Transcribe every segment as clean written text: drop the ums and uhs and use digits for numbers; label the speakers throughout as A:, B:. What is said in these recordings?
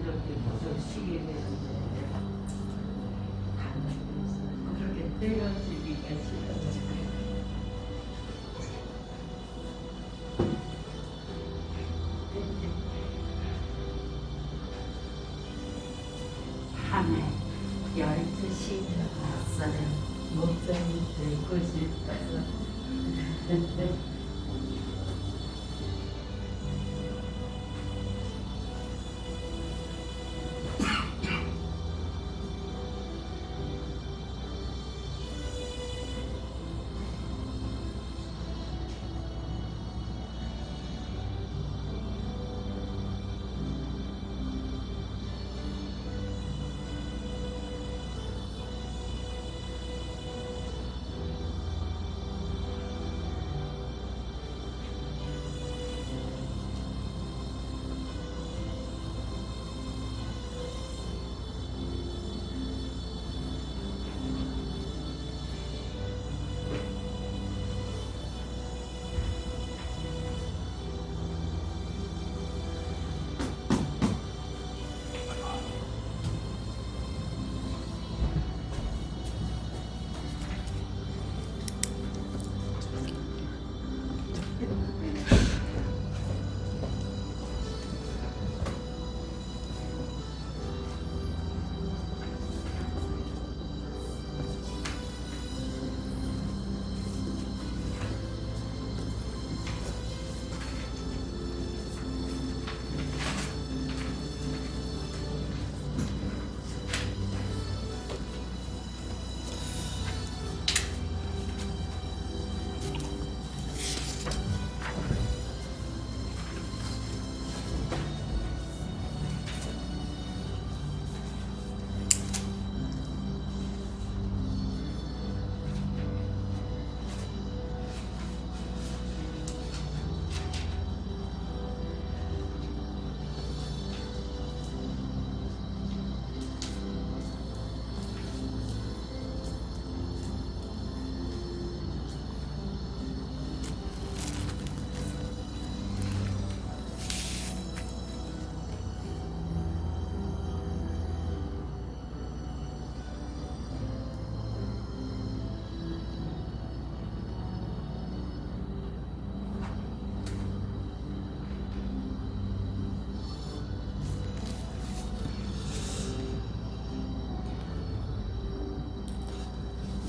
A: 이렇게 부서지게 되는데 그렇게 때려주기가 싫어요. 밤에 12시 왔어요. 목장이 되고 싶어서.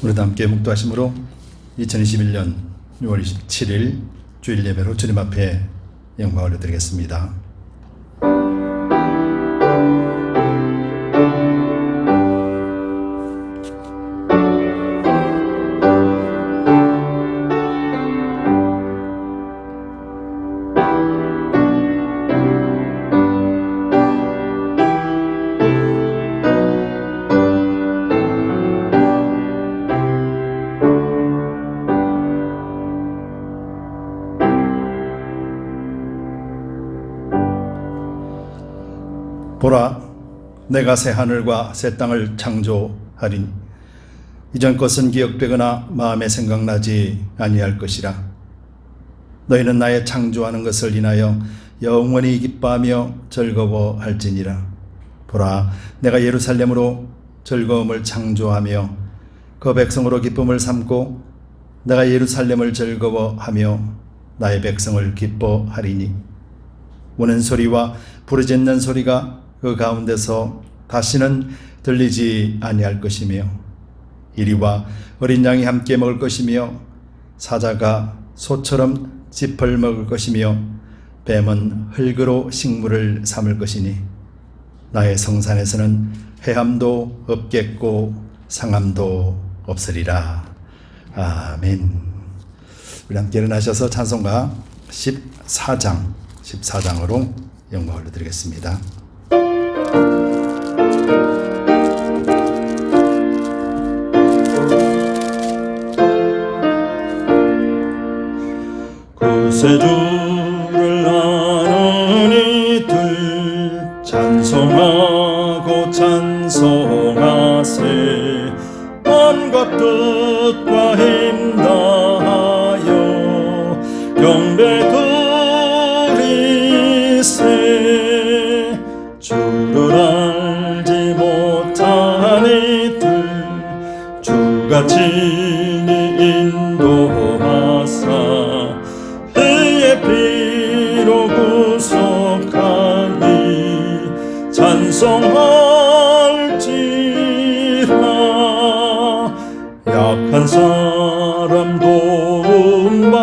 B: 우리도 함께 묵도하심으로 2021년 6월 27일 주일 예배로 주님 앞에 영광을 올려드리겠습니다. 보라, 내가 새 하늘과 새 땅을 창조하리니 이전 것은 기억되거나 마음에 생각나지 아니할 것이라. 너희는 나의 창조하는 것을 인하여 영원히 기뻐하며 즐거워할지니라. 보라, 내가 예루살렘으로 즐거움을 창조하며 그 백성으로 기쁨을 삼고 내가 예루살렘을 즐거워하며 나의 백성을 기뻐하리니 우는 소리와 부르짖는 소리가 그 가운데서 다시는 들리지 아니할 것이며 이리와 어린 양이 함께 먹을 것이며 사자가 소처럼 짚을 먹을 것이며 뱀은 흙으로 식물을 삼을 것이니 나의 성산에서는 해함도 없겠고 상함도 없으리라. 아멘. 우리 함께 일어나셔서 찬송가 14장으로 영광을 드리겠습니다.
C: 구세주를 아는 이들 찬송하고 찬송하세. 온갖 뜻과 힘 다하여 경배 드리세. 주를 주가 친히 인도하사 해의 피로 구속하니 찬송할지라. 약한 사람 도움받아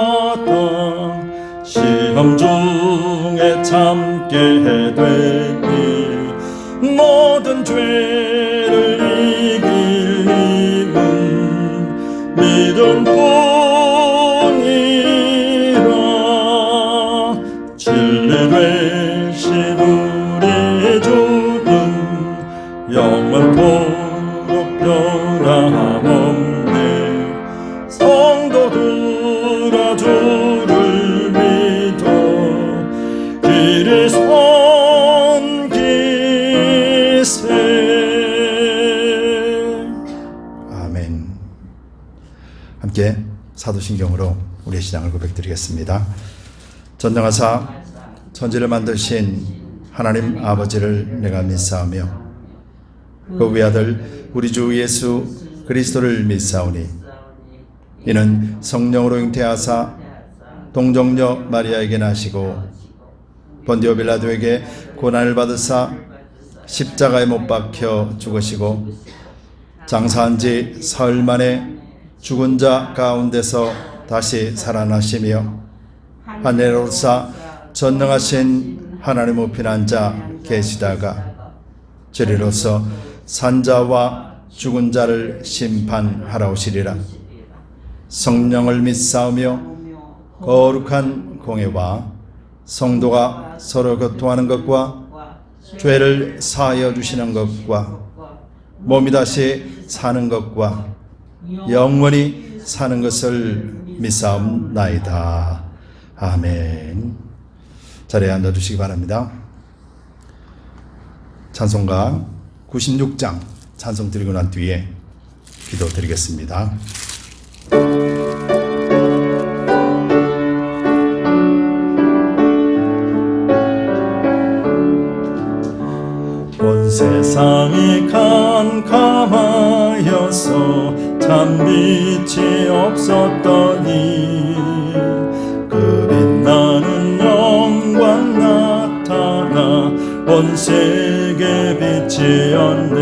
C: 시험 중에 참게 되니 모든 죄를 이길 힘은 믿음뿐이라. 진리 되신 우리 주는 영원토록 변함없네. 성도들아 주를 믿어 길을 섬기세.
B: 아멘. 함께 사도신경으로 우리의 신앙을 고백드리겠습니다. 전능하사 천지를 만드신 하나님 아버지를 내가 믿사오며 그 외아들 우리 주 예수 그리스도를 믿사오니 이는 성령으로 잉태하사 동정녀 마리아에게 나시고 본디오 빌라도에게 고난을 받으사 십자가에 못 박혀 죽으시고 장사한 지 사흘 만에 죽은 자 가운데서 다시 살아나시며 하늘에 오르사 전능하신 하나님 우편 앉아 계시다가 저리로서 산자와 죽은 자를 심판하러 오시리라. 성령을 믿사오며 거룩한 공회와 성도가 서로 교통하는 것과 죄를 사하여 주시는 것과 몸이 다시 사는 것과 영원히 사는 것을 믿사옵나이다. 아멘. 자리에 앉아주시기 바랍니다. 찬송가 96장 찬송 드리고 난 뒤에 기도 드리겠습니다.
C: 온 세상이 캄캄하여서 참 빛이 없었더니 그 빛나는 영광 나타나 온 세계 빛이었네.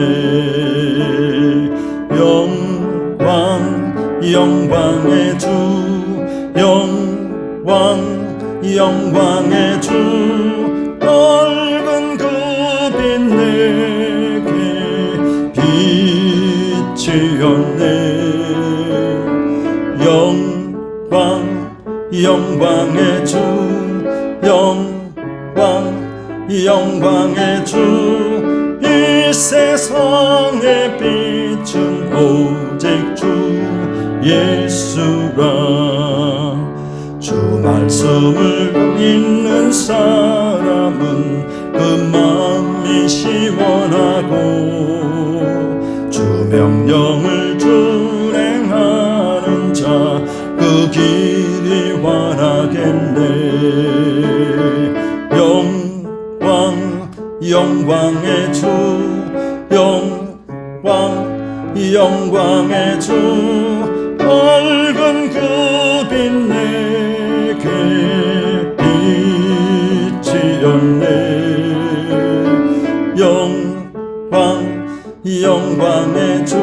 C: 영광의 주 영광의 주 맑은 그 빛 내게 빛이었네. 영광의 주 영광의 주 이 세상의 빛은 오직 주 예수라. 주 말씀을 읽는 사람은 그 마음이 시원하고 주 명령을 준행하는 자 그 길이 환하겠네. 영광의 주 영광의 주 밝은 그 빛 내게 빛이었네. 영광의 주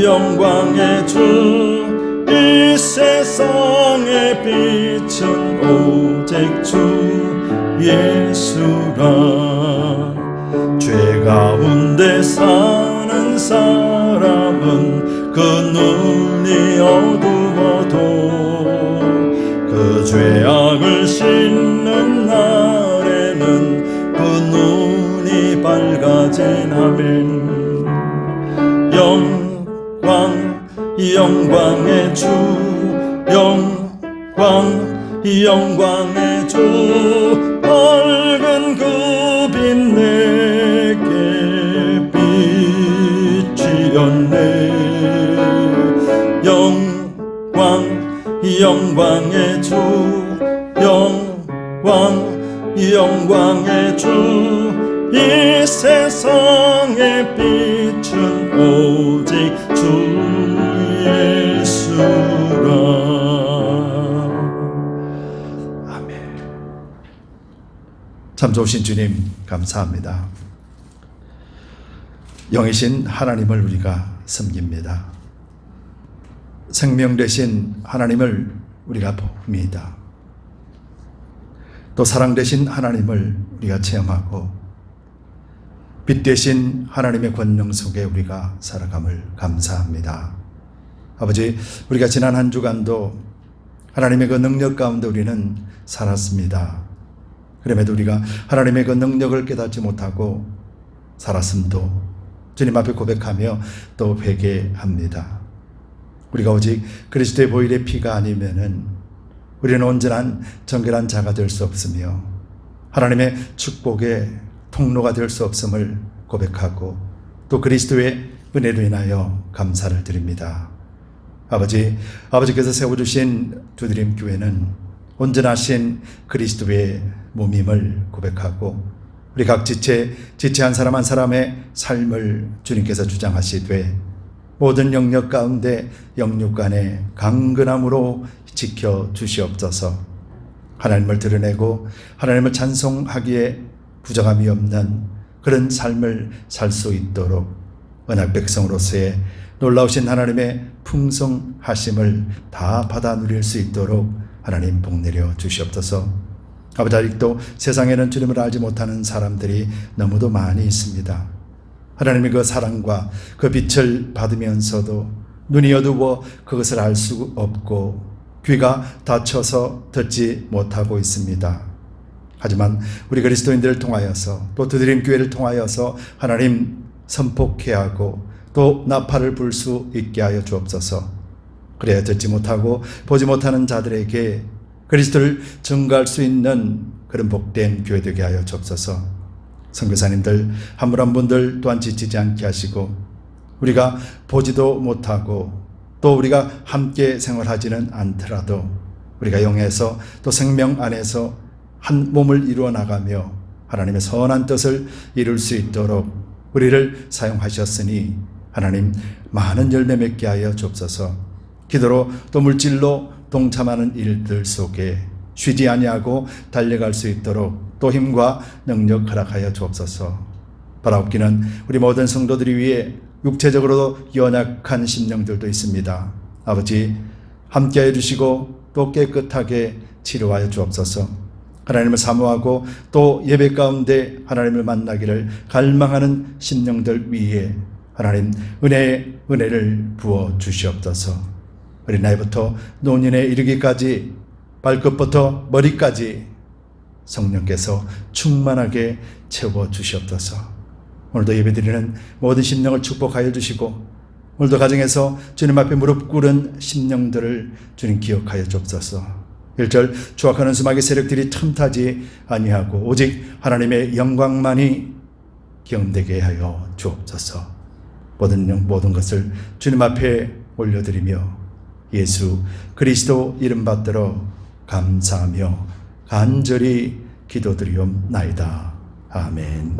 C: 영광의 주 이 세상의 빛은 오직 주 예수라. 죄 가운데 사는 사람은 그 눈이 어두워도 그 죄악을 씻는 날에는 그 눈이 밝아지나면 영광의 주 영광의 주 밝은 그 빛 내게 빛이었네. 영광의 주 영광의 주 이 세상의 빛은 오직 주 예수라.
B: 참 좋으신 주님 감사합니다. 영이신 하나님을 우리가 섬깁니다. 생명 되신 하나님을 우리가 봅니다. 또 사랑 되신 하나님을 우리가 체험하고 빛 되신 하나님의 권능 속에 우리가 살아감을 감사합니다. 아버지, 우리가 지난 한 주간도 하나님의 그 능력 가운데 우리는 살았습니다. 그럼에도 우리가 하나님의 그 능력을 깨닫지 못하고 살았음도 주님 앞에 고백하며 또 회개합니다. 우리가 오직 그리스도의 보혈의 피가 아니면은 우리는 온전한 정결한 자가 될 수 없으며 하나님의 축복의 통로가 될 수 없음을 고백하고 또 그리스도의 은혜로 인하여 감사를 드립니다. 아버지께서 세워주신 두드림 교회는 온전하신 그리스도의 몸임을 고백하고 우리 각 지체한 사람 한 사람의 삶을 주님께서 주장하시되 모든 영역 가운데 영육간의 강건함으로 지켜주시옵소서. 하나님을 드러내고 하나님을 찬송하기에 부정함이 없는 그런 삶을 살 수 있도록 언약 백성으로서의 놀라우신 하나님의 풍성하심을 다 받아 누릴 수 있도록 하나님 복내려 주시옵소서. 아버지, 아직도 세상에는 주님을 알지 못하는 사람들이 너무도 많이 있습니다. 하나님의 그 사랑과 그 빛을 받으면서도 눈이 어두워 그것을 알 수 없고 귀가 닫혀서 듣지 못하고 있습니다. 하지만 우리 그리스도인들을 통하여서 또 두드림 교회를 통하여서 하나님 선포케 하고 또 나팔을 불 수 있게 하여 주옵소서. 그래야 듣지 못하고 보지 못하는 자들에게 그리스도를 증거할 수 있는 그런 복된 교회 되게 하여 주옵소서. 선교사님들 한 분 한 분들 또한 지치지 않게 하시고 우리가 보지도 못하고 또 우리가 함께 생활하지는 않더라도 우리가 영에서 또 생명 안에서 한 몸을 이루어 나가며 하나님의 선한 뜻을 이룰 수 있도록 우리를 사용하셨으니 하나님 많은 열매 맺게 하여 주옵소서. 기도로 또 물질로 동참하는 일들 속에 쉬지 아니하고 달려갈 수 있도록 또 힘과 능력 허락하여 주옵소서. 바라옵기는 우리 모든 성도들이 위해 육체적으로도 연약한 심령들도 있습니다. 아버지, 함께하여 주시고 또 깨끗하게 치료하여 주옵소서. 하나님을 사모하고 또 예배 가운데 하나님을 만나기를 갈망하는 심령들 위에 하나님 은혜를 부어 주시옵소서. 어린 나이부터 노년에 이르기까지 발끝부터 머리까지 성령께서 충만하게 채워 주시옵소서. 오늘도 예배드리는 모든 심령을 축복하여 주시고 오늘도 가정에서 주님 앞에 무릎 꿇은 심령들을 주님 기억하여 주옵소서. 1절 추악하는 수막의 세력들이 틈타지 아니하고 오직 하나님의 영광만이 경되게 하여 주옵소서. 모든 것을 주님 앞에 올려드리며 예수 그리스도 이름 받들어 감사하며 간절히 기도드리옵나이다. 아멘.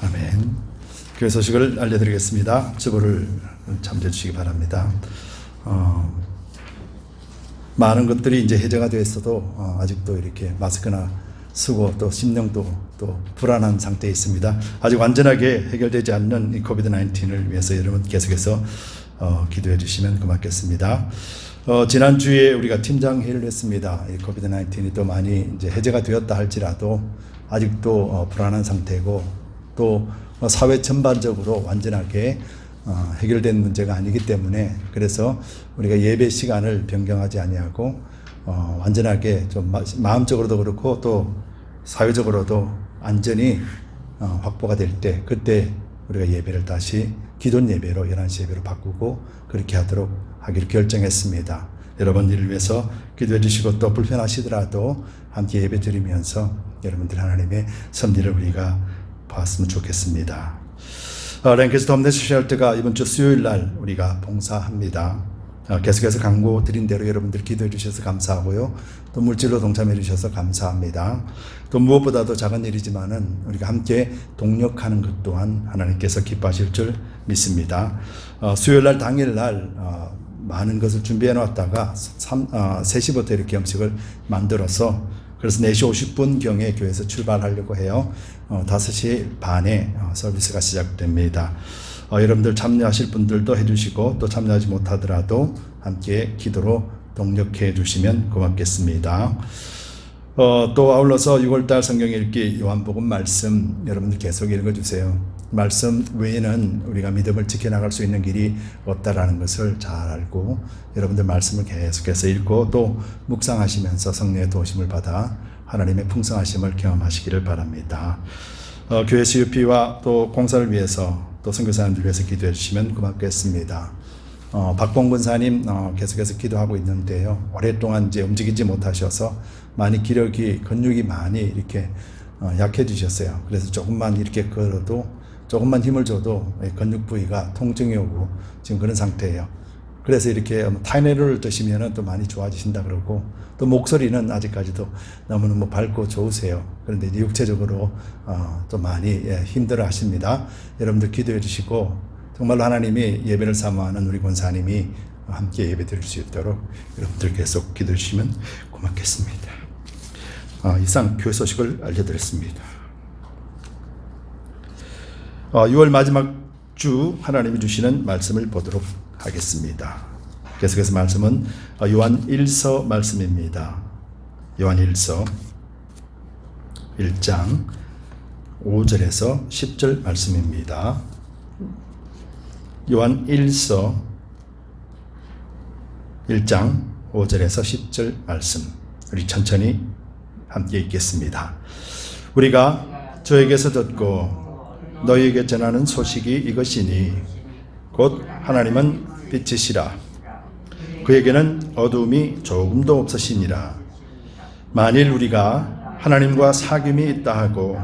B: 아멘. 교회 소식을 알려드리겠습니다. 주보를 참조해 주시기 바랍니다. 많은 것들이 이제 해제가 되어 있어도 아직도 이렇게 마스크나 쓰고 또 심령도 또 불안한 상태에 있습니다. 아직 완전하게 해결되지 않는 이 코비드-19을 위해서 여러분 계속해서 기도해 주시면 고맙겠습니다. 지난주에 우리가 팀장 회의를 했습니다. 이 코비드-19이 또 많이 이제 해제가 되었다 할지라도 아직도 불안한 상태고 또 사회 전반적으로 완전하게 해결된 문제가 아니기 때문에 그래서 우리가 예배 시간을 변경하지 아니하고 완전하게 좀 마음적으로도 그렇고 또 사회적으로도 안전이 확보가 될 때 그때 우리가 예배를 다시 기존 예배로 11시 예배로 바꾸고 그렇게 하기로 결정했습니다. 여러분 일을 위해서 기도해 주시고 또 불편하시더라도 함께 예배 드리면서 여러분들 하나님의 섭리를 우리가 봤으면 좋겠습니다. 랭캐스터 홈네스 쉘터가 이번 주 수요일 날 우리가 봉사합니다. 계속해서 광고 드린 대로 여러분들 기도해 주셔서 감사하고요. 또 물질로 동참해 주셔서 감사합니다. 또 무엇보다도 작은 일이지만은 우리가 함께 동력하는 것 또한 하나님께서 기뻐하실 줄 믿습니다. 수요일 날 당일 날 많은 것을 준비해 놨다가 3시부터 이렇게 음식을 만들어서 그래서 4시 50분경에 교회에서 출발하려고 해요. 5시 반에 서비스가 시작됩니다. 여러분들 참여하실 분들도 해주시고 또 참여하지 못하더라도 함께 기도로 동력해 주시면 고맙겠습니다. 또 아울러서 6월달 성경 읽기 요한복음 말씀 여러분들 계속 읽어주세요. 말씀 외에는 우리가 믿음을 지켜나갈 수 있는 길이 없다라는 것을 잘 알고 여러분들 말씀을 계속해서 읽고 또 묵상하시면서 성령의 도우심을 받아 하나님의 풍성하심을 경험하시기를 바랍니다. 교회 CUP와 또 공사를 위해서 또 선교사님들 위해서 기도해 주시면 고맙겠습니다. 박봉근 사님 계속해서 기도하고 있는데요. 오랫동안 이제 움직이지 못하셔서 많이 기력이 근육이 많이 이렇게 약해지셨어요. 그래서 조금만 이렇게 걸어도 조금만 힘을 줘도 근육 부위가 통증이 오고 지금 그런 상태예요. 그래서 이렇게 타이레놀을 드시면은 또 많이 좋아지신다 그러고 또 목소리는 아직까지도 너무너무 밝고 좋으세요. 그런데 이제 육체적으로 좀 많이 힘들어 하십니다. 여러분들 기도해 주시고 정말로 하나님이 예배를 사모하는 우리 권사님이 함께 예배 드릴 수 있도록 여러분들 계속 기도해 주시면 고맙겠습니다. 이상 교회 소식을 알려드렸습니다. 6월 마지막 주 하나님이 주시는 말씀을 보도록 하겠습니다. 계속해서 말씀은 요한 1서 말씀입니다. 요한 1서 1장 5절에서 10절 말씀입니다. 요한 1서 1장 5절에서 10절 말씀 우리 천천히 함께 읽겠습니다. 우리가 저에게서 듣고 너희에게 전하는 소식이 이것이니 곧 하나님은 빛이시라. 그에게는 어두움이 조금도 없으시니라. 만일 우리가 하나님과 사귐이 있다 하고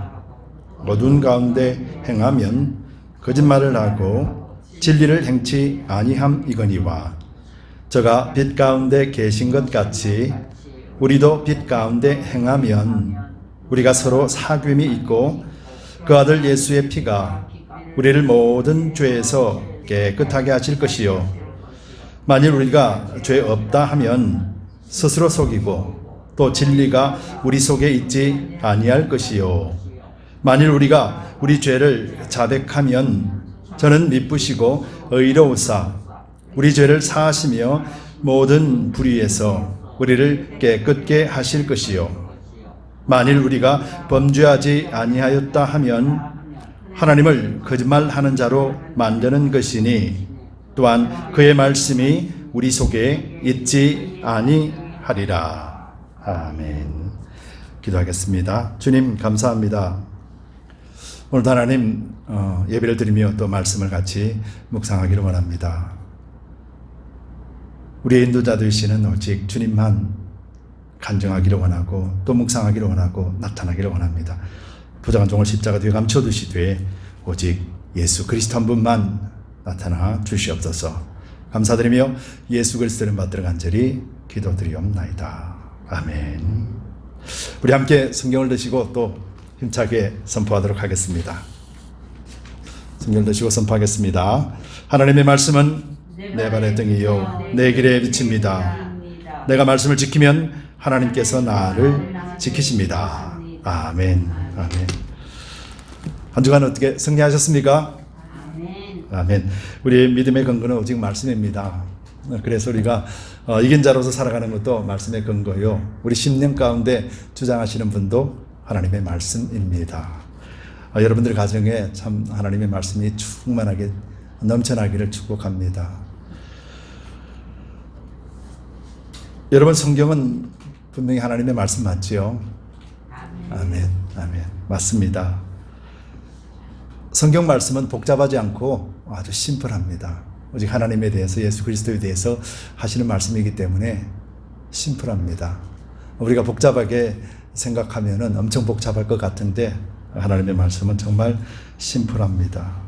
B: 어두운 가운데 행하면 거짓말을 하고 진리를 행치 아니함이거니와 저가 빛 가운데 계신 것 같이 우리도 빛 가운데 행하면 우리가 서로 사귐이 있고 그 아들 예수의 피가 우리를 모든 죄에서 깨끗하게 하실 것이요 만일 우리가 죄 없다 하면 스스로 속이고 또 진리가 우리 속에 있지 아니할 것이요 만일 우리가 우리 죄를 자백하면 저는 미쁘시고 의로우사 우리 죄를 사하시며 모든 불의에서 우리를 깨끗게 하실 것이요 만일 우리가 범죄하지 아니하였다 하면 하나님을 거짓말하는 자로 만드는 것이니 또한 그의 말씀이 우리 속에 있지 아니하리라. 아멘. 기도하겠습니다. 주님 감사합니다. 오늘도 하나님 예배를 드리며 또 말씀을 같이 묵상하기를 원합니다. 우리의 인도자 되시는 오직 주님만 간증하기를 원하고 또 묵상하기를 원하고 나타나기를 원합니다. 부정한 종을 십자가 뒤에 감춰두시되 오직 예수 그리스도 한 분만 나타나 주시옵소서. 감사드리며 예수 그리스도를 받들어 간절히 기도드리옵나이다. 아멘. 우리 함께 성경을 드시고 또 힘차게 선포하도록 하겠습니다. 성경을 드시고 선포하겠습니다. 하나님의 말씀은 내 발의 등이요 내 길의 빛입니다. 내가 말씀을 지키면 하나님께서 나를 지키십니다. 아멘. 아멘. 한 주간 어떻게 승리하셨습니까? 아멘. 우리의 믿음의 근거는 오직 말씀입니다. 그래서 우리가 이긴 자로서 살아가는 것도 말씀의 근거요. 우리 심령 가운데 주장하시는 분도 하나님의 말씀입니다. 여러분들 가정에 참 하나님의 말씀이 충만하게 넘쳐나기를 축복합니다. 여러분 성경은 분명히 하나님의 말씀 맞지요? 아멘. 아멘. 맞습니다. 성경 말씀은 복잡하지 않고 아주 심플합니다. 오직 하나님에 대해서 예수 그리스도에 대해서 하시는 말씀이기 때문에 심플합니다. 우리가 복잡하게 생각하면은 엄청 복잡할 것 같은데 하나님의 말씀은 정말 심플합니다.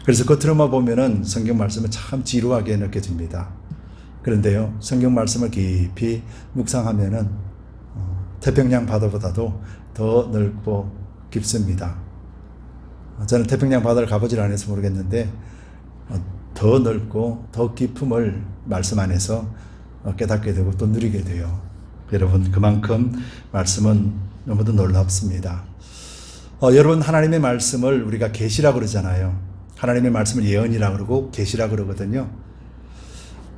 B: 그래서 겉으로만 보면은 성경 말씀은 참 지루하게 느껴집니다. 그런데요, 성경 말씀을 깊이 묵상하면은 태평양 바다보다도 더 넓고 깊습니다. 저는 태평양 바다를 가보질 않아서 모르겠는데 더 넓고 더 깊음을 말씀 안에서 깨닫게 되고 또 누리게 돼요. 여러분, 그만큼 말씀은 너무도 놀랍습니다. 여러분, 하나님의 말씀을 우리가 계시라 그러잖아요. 하나님의 말씀을 예언이라 그러고 계시라 그러거든요.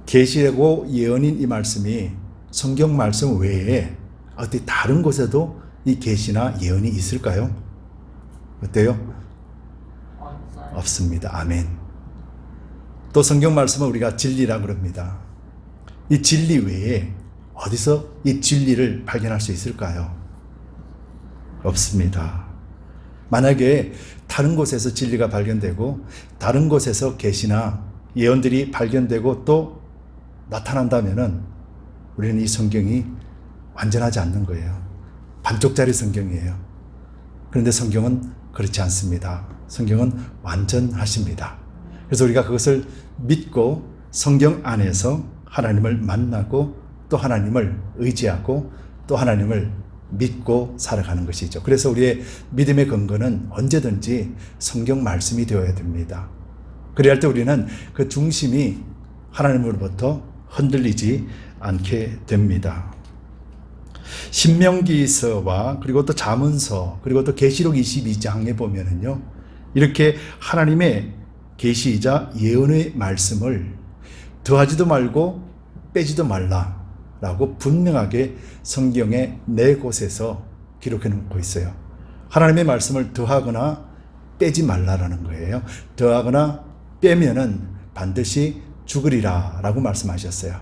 B: 계시고 예언인 이 말씀이 성경 말씀 외에 어디 다른 곳에도 이 계시나 예언이 있을까요? 어때요?
A: 없어요.
B: 없습니다. 아멘. 또 성경 말씀은 우리가 진리라 그럽니다. 이 진리 외에 어디서 이 진리를 발견할 수 있을까요? 없습니다. 만약에 다른 곳에서 진리가 발견되고 다른 곳에서 계시나 예언들이 발견되고 또 나타난다면은 우리는 이 성경이 완전하지 않는 거예요. 반쪽짜리 성경이에요. 그런데 성경은 그렇지 않습니다. 성경은 완전하십니다. 그래서 우리가 그것을 믿고 성경 안에서 하나님을 만나고 또 하나님을 의지하고 또 하나님을 믿고 살아가는 것이죠. 그래서 우리의 믿음의 근거는 언제든지 성경 말씀이 되어야 됩니다. 그래야 할 때 우리는 그 중심이 하나님으로부터 흔들리지 않게 됩니다. 신명기서와 그리고 또 잠언서 그리고 또 계시록 22장에 보면은요, 이렇게 하나님의 계시이자 예언의 말씀을 더하지도 말고 빼지도 말라라고 분명하게 성경의 네 곳에서 기록해 놓고 있어요. 하나님의 말씀을 더하거나 빼지 말라라는 거예요. 더하거나 빼면은 반드시 죽으리라 라고 말씀하셨어요.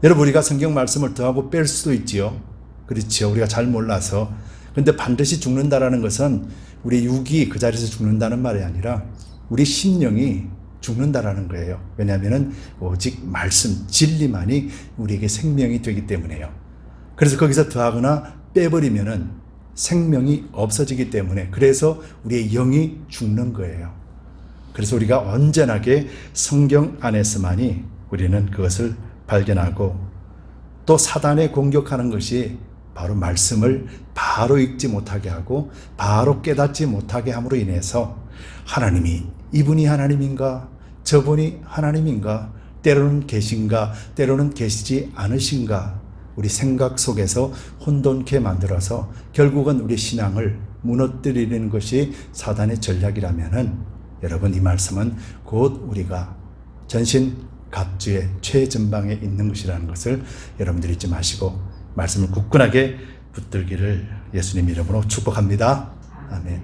B: 여러분, 우리가 성경 말씀을 더하고 뺄 수도 있지요. 그렇죠. 우리가 잘 몰라서. 근데 반드시 죽는다라는 것은 우리 육이 그 자리에서 죽는다는 말이 아니라 우리 심령이 죽는다라는 거예요. 왜냐하면 오직 말씀, 진리만이 우리에게 생명이 되기 때문에요. 그래서 거기서 더하거나 빼버리면은 생명이 없어지기 때문에, 그래서 우리의 영이 죽는 거예요. 그래서 우리가 온전하게 성경 안에서만이 우리는 그것을 발견하고, 또 사단에 공격하는 것이 바로 말씀을 바로 읽지 못하게 하고 바로 깨닫지 못하게 함으로 인해서 하나님이 이분이 하나님인가, 저분이 하나님인가, 때로는 계신가, 때로는 계시지 않으신가, 우리 생각 속에서 혼돈케 만들어서 결국은 우리 신앙을 무너뜨리는 것이 사단의 전략이라면은, 여러분, 이 말씀은 곧 우리가 전신 갑주의 최전방에 있는 것이라는 것을 여러분들이 잊지 마시고 말씀을 굳건하게 붙들기를 예수님 이름으로 축복합니다. 아멘.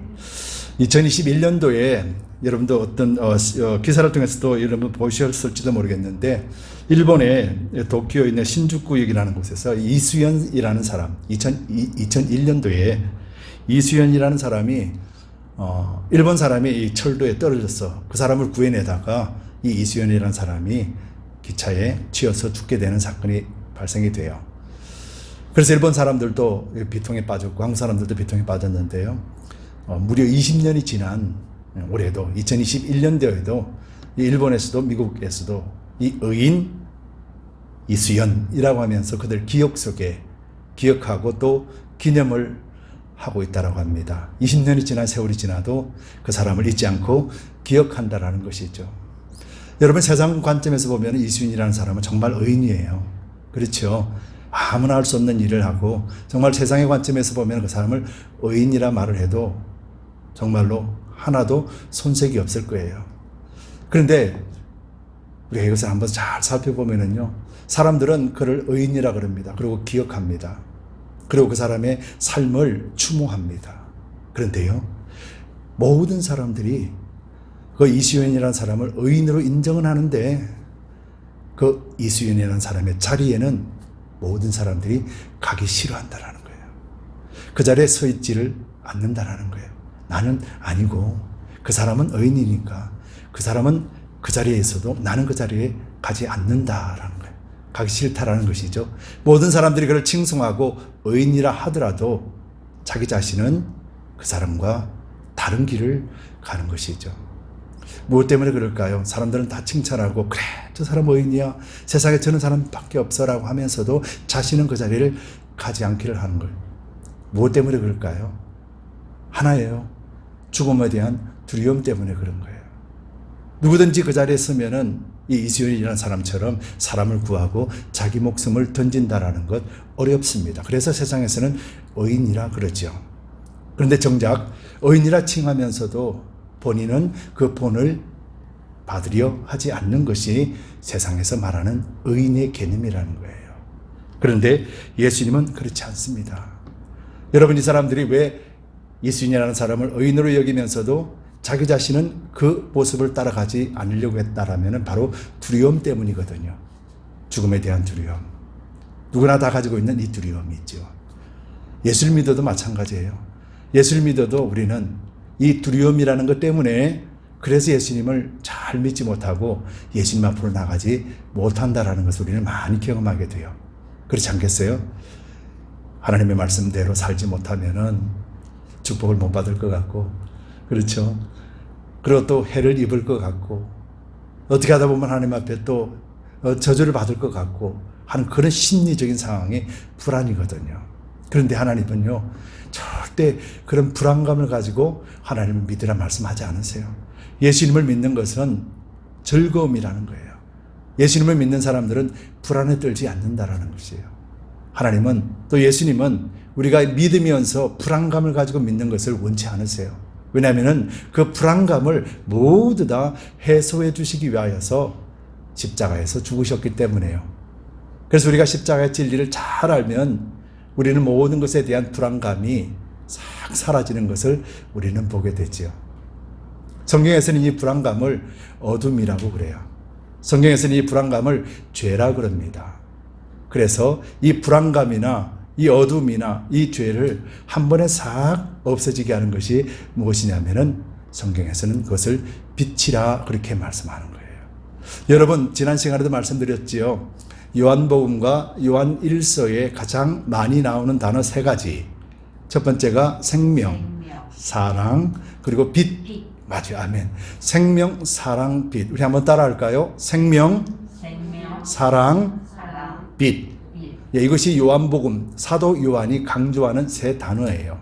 B: 2021년도에 여러분도 어떤 기사를 통해서도 여러분 보셨을지도 모르겠는데, 일본의 도쿄에 있는 신주쿠역이라는 곳에서 이수연이라는 사람, 2001년도에 이수연이라는 사람이 일본 사람이 이 철도에 떨어졌어. 그 사람을 구해내다가 이 이수연이라는 사람이 기차에 치여서 죽게 되는 사건이 발생이 돼요. 그래서 일본 사람들도 비통에 빠졌고 한국 사람들도 비통에 빠졌는데요. 무려 20년이 지난 올해도 2021년도에도 일본에서도 미국에서도 이 의인 이수연이라고 하면서 그들 기억 속에 기억하고 또 기념을 하고 있다라고 합니다. 20년이 지난 세월이 지나도 그 사람을 잊지 않고 기억한다라는 것이죠. 여러분, 세상 관점에서 보면 이수연이라는 사람은 정말 의인이에요. 그렇죠. 아무나 할 수 없는 일을 하고 정말 세상의 관점에서 보면 그 사람을 의인이라 말을 해도 정말로 하나도 손색이 없을 거예요. 그런데 우리가 이것을 한번 잘 살펴보면은요, 사람들은 그를 의인이라 그럽니다. 그리고 기억합니다. 그리고 그 사람의 삶을 추모합니다. 그런데요, 모든 사람들이 그 이수연이라는 사람을 의인으로 인정은 하는데 그 이수연이라는 사람의 자리에는 모든 사람들이 가기 싫어한다라는 거예요. 그 자리에 서 있지를 않는다라는 거예요. 나는 아니고 그 사람은 의인이니까 그 사람은 그 자리에 있어도 나는 그 자리에 가지 않는다라는 거예요. 가기 싫다라는 것이죠. 모든 사람들이 그를 칭송하고 의인이라 하더라도 자기 자신은 그 사람과 다른 길을 가는 것이죠. 무엇 때문에 그럴까요? 사람들은 다 칭찬하고 그래 저 사람 의인이야 세상에 저런 사람밖에 없어라고 하면서도 자신은 그 자리를 가지 않기를 하는 걸 무엇 때문에 그럴까요? 하나예요. 죽음에 대한 두려움 때문에 그런 거예요. 누구든지 그 자리에 서면은 이 이수연이라는 사람처럼 사람을 구하고 자기 목숨을 던진다라는 것 어렵습니다. 그래서 세상에서는 의인이라 그러죠. 그런데 정작 의인이라 칭하면서도 본인은 그 본을 받으려 하지 않는 것이 세상에서 말하는 의인의 개념이라는 거예요. 그런데 예수님은 그렇지 않습니다. 여러분, 이 사람들이 왜 예수님이라는 사람을 의인으로 여기면서도 자기 자신은 그 모습을 따라가지 않으려고 했다라면 바로 두려움 때문이거든요. 죽음에 대한 두려움. 누구나 다 가지고 있는 이 두려움이 있죠. 예수를 믿어도 마찬가지예요. 예수를 믿어도 우리는 이 두려움이라는 것 때문에 그래서 예수님을 잘 믿지 못하고 예수님 앞으로 나가지 못한다라는 것을 우리는 많이 경험하게 돼요. 그렇지 않겠어요? 하나님의 말씀대로 살지 못하면은 축복을 못 받을 것 같고, 그렇죠? 그리고 또 해를 입을 것 같고, 어떻게 하다 보면 하나님 앞에 또 저주를 받을 것 같고 하는 그런 심리적인 상황이 불안이거든요. 그런데 하나님은요, 절대 그런 불안감을 가지고 하나님을 믿으라 말씀하지 않으세요. 예수님을 믿는 것은 즐거움이라는 거예요. 예수님을 믿는 사람들은 불안에 떨지 않는다라는 것이에요. 하나님은, 또 예수님은 우리가 믿으면서 불안감을 가지고 믿는 것을 원치 않으세요. 왜냐하면 그 불안감을 모두 다 해소해 주시기 위하여서 십자가에서 죽으셨기 때문에요. 그래서 우리가 십자가의 진리를 잘 알면 우리는 모든 것에 대한 불안감이 싹 사라지는 것을 우리는 보게 되죠. 성경에서는 이 불안감을 어둠이라고 그래요. 성경에서는 이 불안감을 죄라 그럽니다. 그래서 이 불안감이나 이 어둠이나 이 죄를 한 번에 싹 없어지게 하는 것이 무엇이냐면은 성경에서는 그것을 빛이라 그렇게 말씀하는 거예요. 여러분, 지난 시간에도 말씀드렸지요. 요한복음과 요한 1서에 가장 많이 나오는 단어 세 가지. 첫 번째가 생명, 사랑, 그리고 빛. 맞아요. 아멘. 생명, 사랑, 빛. 우리 한번 따라 할까요? 생명, 사랑, 빛. 예, 이것이 요한복음, 사도 요한이 강조하는 세 단어예요.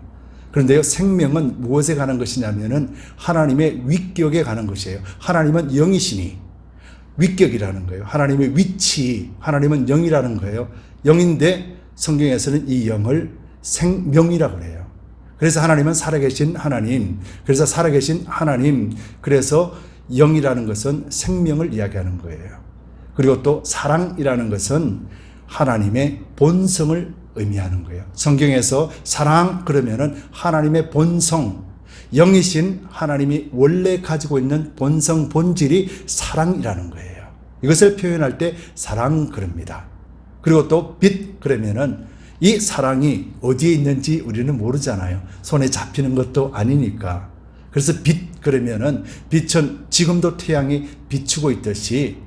B: 그런데요, 생명은 무엇에 관한 것이냐면은 하나님의 위격에 관한 것이에요. 하나님은 영이시니 위격이라는 거예요. 하나님의 위치, 하나님은 영이라는 거예요. 영인데 성경에서는 이 영을 생명이라고 해요. 그래서 하나님은 살아계신 하나님, 그래서 살아계신 하나님, 그래서 영이라는 것은 생명을 이야기하는 거예요. 그리고 또 사랑이라는 것은 하나님의 본성을 의미하는 거예요. 성경에서 사랑 그러면은 하나님의 본성, 영이신 하나님이 원래 가지고 있는 본성, 본질이 사랑이라는 거예요. 이것을 표현할 때 사랑 그럽니다. 그리고 또 빛 그러면은 이 사랑이 어디에 있는지 우리는 모르잖아요. 손에 잡히는 것도 아니니까. 그래서 빛 그러면은 빛은 지금도 태양이 비추고 있듯이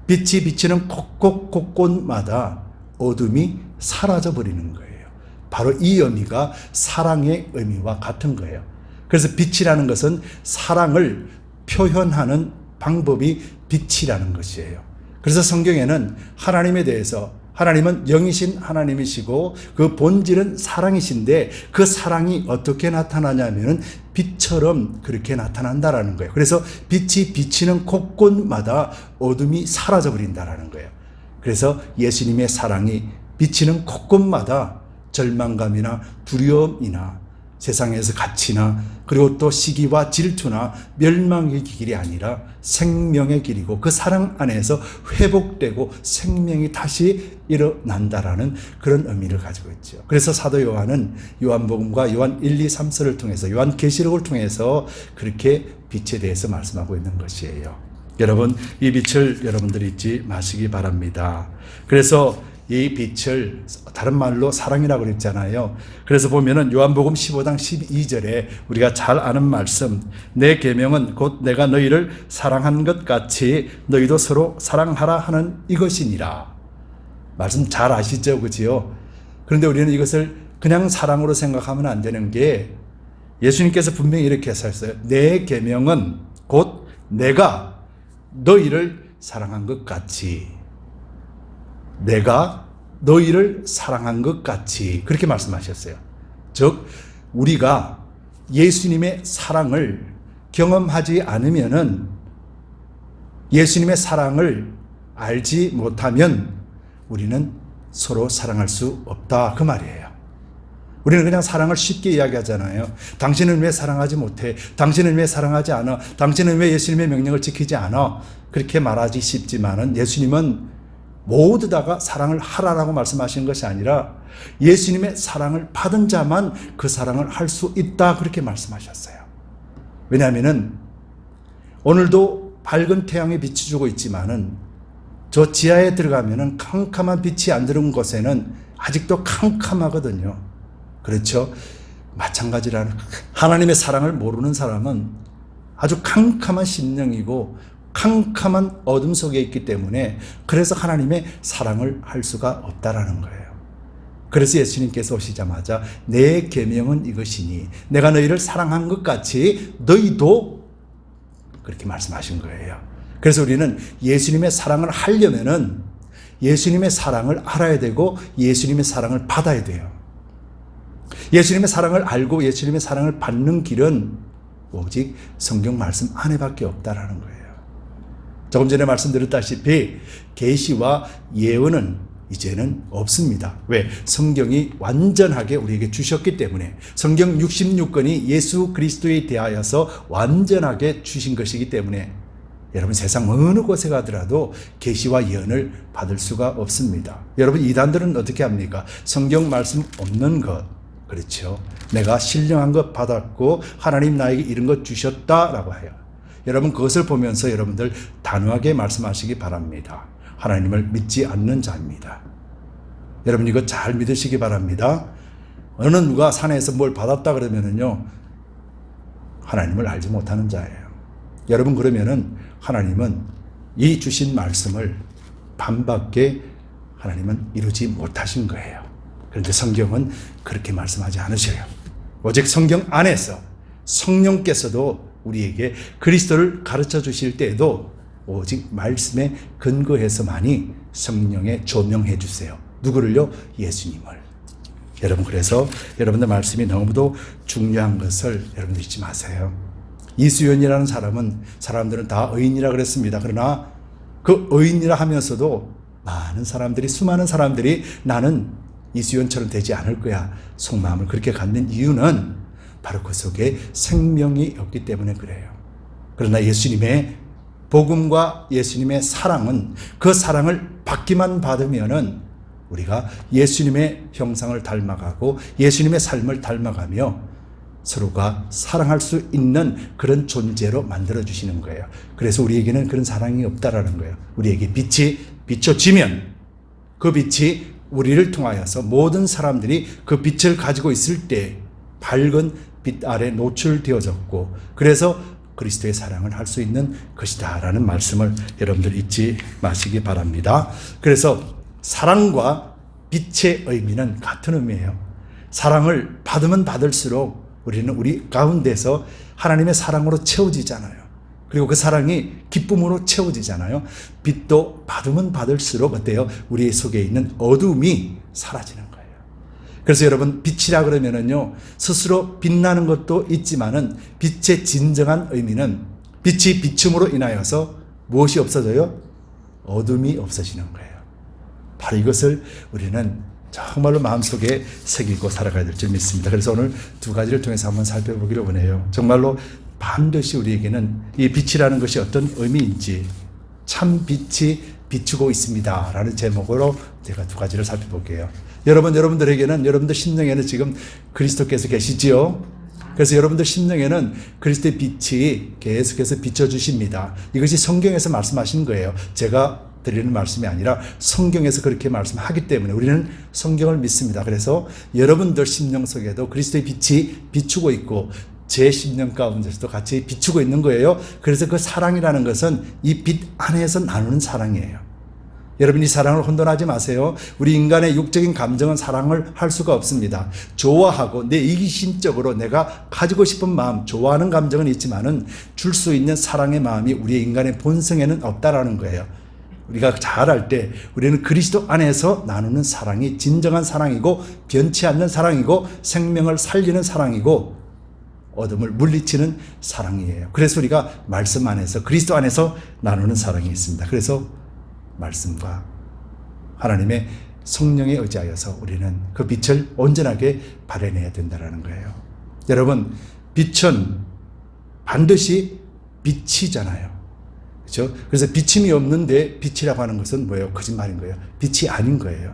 B: 빛이 비치는 곳곳곳곳마다 어둠이 사라져 버리는 거예요. 바로 이 의미가 사랑의 의미와 같은 거예요. 그래서 빛이라는 것은 사랑을 표현하는 방법이 빛이라는 것이에요. 그래서 성경에는 하나님에 대해서, 하나님은 영이신 하나님이시고 그 본질은 사랑이신데 그 사랑이 어떻게 나타나냐면은 빛처럼 그렇게 나타난다라는 거예요. 그래서 빛이 비치는 곳곳마다 어둠이 사라져 버린다라는 거예요. 그래서 예수님의 사랑이 비치는 곳곳마다 절망감이나 두려움이나 세상에서 가치나 그리고 또 시기와 질투나 멸망의 길이 아니라 생명의 길이고 그 사랑 안에서 회복되고 생명이 다시 일어난다라는 그런 의미를 가지고 있죠. 그래서 사도 요한은 요한복음과 요한 1, 2, 3서를 통해서 요한계시록을 통해서 그렇게 빛에 대해서 말씀하고 있는 것이에요. 여러분, 이 빛을 여러분들이 잊지 마시기 바랍니다. 그래서 이 빛을 다른 말로 사랑이라고 그랬잖아요. 그래서 보면은 요한복음 15장 12절에 우리가 잘 아는 말씀, 내 계명은 곧 내가 너희를 사랑한 것 같이 너희도 서로 사랑하라 하는 이것이니라. 말씀 잘 아시죠? 그지요? 그런데 우리는 이것을 그냥 사랑으로 생각하면 안 되는 게 예수님께서 분명히 이렇게 하셨어요. 내 계명은 곧 내가 너희를 사랑한 것 같이, 내가 너희를 사랑한 것 같이, 그렇게 말씀하셨어요. 즉 우리가 예수님의 사랑을 경험하지 않으면은, 예수님의 사랑을 알지 못하면 우리는 서로 사랑할 수 없다, 그 말이에요. 우리는 그냥 사랑을 쉽게 이야기하잖아요. 당신은 왜 사랑하지 못해? 당신은 왜 사랑하지 않아? 당신은 왜 예수님의 명령을 지키지 않아? 그렇게 말하기 쉽지만은 예수님은 모두 다가 사랑을 하라라고 말씀하신 것이 아니라 예수님의 사랑을 받은 자만 그 사랑을 할 수 있다, 그렇게 말씀하셨어요. 왜냐하면은 오늘도 밝은 태양이 빛이 주고 있지만은 저 지하에 들어가면은 캄캄한 빛이 안 들어온 곳에는 아직도 캄캄하거든요. 그렇죠? 마찬가지라는, 하나님의 사랑을 모르는 사람은 아주 캄캄한 심령이고 캄캄한 어둠 속에 있기 때문에, 그래서 하나님의 사랑을 할 수가 없다라는 거예요. 그래서 예수님께서 오시자마자 내 계명은 이것이니 내가 너희를 사랑한 것 같이 너희도, 그렇게 말씀하신 거예요. 그래서 우리는 예수님의 사랑을 하려면은 예수님의 사랑을 알아야 되고 예수님의 사랑을 받아야 돼요. 예수님의 사랑을 알고 예수님의 사랑을 받는 길은 오직 성경 말씀 안에밖에 없다라는 거예요. 조금 전에 말씀드렸다시피 계시와 예언은 이제는 없습니다. 왜? 성경이 완전하게 우리에게 주셨기 때문에. 성경 66권이 예수 그리스도에 대하여서 완전하게 주신 것이기 때문에 여러분 세상 어느 곳에 가더라도 계시와 예언을 받을 수가 없습니다. 여러분 이단들은 어떻게 합니까? 성경 말씀 없는 것, 그렇죠? 내가 신령한 것 받았고 하나님 나에게 이런 것 주셨다라고 해요. 여러분 그것을 보면서 여러분들 단호하게 말씀하시기 바랍니다. 하나님을 믿지 않는 자입니다. 여러분 이거 잘 믿으시기 바랍니다. 어느 누가 산에서 뭘 받았다 그러면은요, 하나님을 알지 못하는 자예요. 여러분 그러면은 하나님은 이 주신 말씀을 반밖에 하나님은 이루지 못하신 거예요. 그런데 성경은 그렇게 말씀하지 않으셔요. 오직 성경 안에서 성령께서도 우리에게 그리스도를 가르쳐 주실 때에도 오직 말씀에 근거해서만이 성령에 조명해 주세요. 누구를요? 예수님을. 여러분 그래서 여러분들 말씀이 너무도 중요한 것을 여러분들 잊지 마세요. 이수연이라는 사람은 사람들은 다 의인이라 그랬습니다. 그러나 그 의인이라 하면서도 많은 사람들이, 수많은 사람들이 나는 이수연처럼 되지 않을 거야 속마음을 그렇게 갖는 이유는 바로 그 속에 생명이 없기 때문에 그래요. 그러나 예수님의 복음과 예수님의 사랑은, 그 사랑을 받기만 받으면은 우리가 예수님의 형상을 닮아가고 예수님의 삶을 닮아가며 서로가 사랑할 수 있는 그런 존재로 만들어주시는 거예요. 그래서 우리에게는 그런 사랑이 없다라는 거예요. 우리에게 빛이 비춰지면 그 빛이 우리를 통하여서 모든 사람들이 그 빛을 가지고 있을 때 밝은 빛 아래 노출되어졌고, 그래서 그리스도의 사랑을 할 수 있는 것이다 라는 말씀을 여러분들 잊지 마시기 바랍니다. 그래서 사랑과 빛의 의미는 같은 의미예요. 사랑을 받으면 받을수록 우리는 우리 가운데서 하나님의 사랑으로 채워지잖아요. 그리고 그 사랑이 기쁨으로 채워지잖아요. 빛도 받으면 받을수록 어때요? 우리 속에 있는 어둠이 사라지는 거예요. 그래서 여러분 빛이라 그러면은요, 스스로 빛나는 것도 있지만은 빛의 진정한 의미는 빛이 비춤으로 인하여서 무엇이 없어져요? 어둠이 없어지는 거예요. 바로 이것을 우리는 정말로 마음속에 새기고 살아가야 될 줄 믿습니다. 그래서 오늘 두 가지를 통해서 한번 살펴보기를 원해요. 정말로 반드시 우리에게는 이 빛이라는 것이 어떤 의미인지, 참 빛이 비추고 있습니다 라는 제목으로 제가 두 가지를 살펴볼게요. 여러분들에게는, 여러분들 심령에는 지금 그리스도께서 계시지요. 그래서 여러분들 심령에는 그리스도의 빛이 계속해서 비춰주십니다. 이것이 성경에서 말씀하신 거예요. 제가 드리는 말씀이 아니라 성경에서 그렇게 말씀하기 때문에 우리는 성경을 믿습니다. 그래서 여러분들 심령 속에도 그리스도의 빛이 비추고 있고 제 심령 가운데서도 같이 비추고 있는 거예요. 그래서 그 사랑이라는 것은 이 빛 안에서 나누는 사랑이에요. 여러분 이 사랑을 혼돈하지 마세요. 우리 인간의 육적인 감정은 사랑을 할 수가 없습니다. 좋아하고 내 이기심적으로 내가 가지고 싶은 마음, 좋아하는 감정은 있지만은 줄 수 있는 사랑의 마음이 우리 인간의 본성에는 없다라는 거예요. 우리가 잘할 때 우리는 그리스도 안에서 나누는 사랑이 진정한 사랑이고 변치 않는 사랑이고 생명을 살리는 사랑이고 어둠을 물리치는 사랑이에요. 그래서 우리가 말씀 안에서 그리스도 안에서 나누는 사랑이 있습니다. 그래서 말씀과 하나님의 성령에 의지하여서 우리는 그 빛을 온전하게 발현해야 된다는 거예요. 여러분, 빛은 반드시 빛이잖아요. 그렇죠? 그래서 비침이 없는데 빛이라고 하는 것은 뭐예요? 거짓말인 거예요. 빛이 아닌 거예요.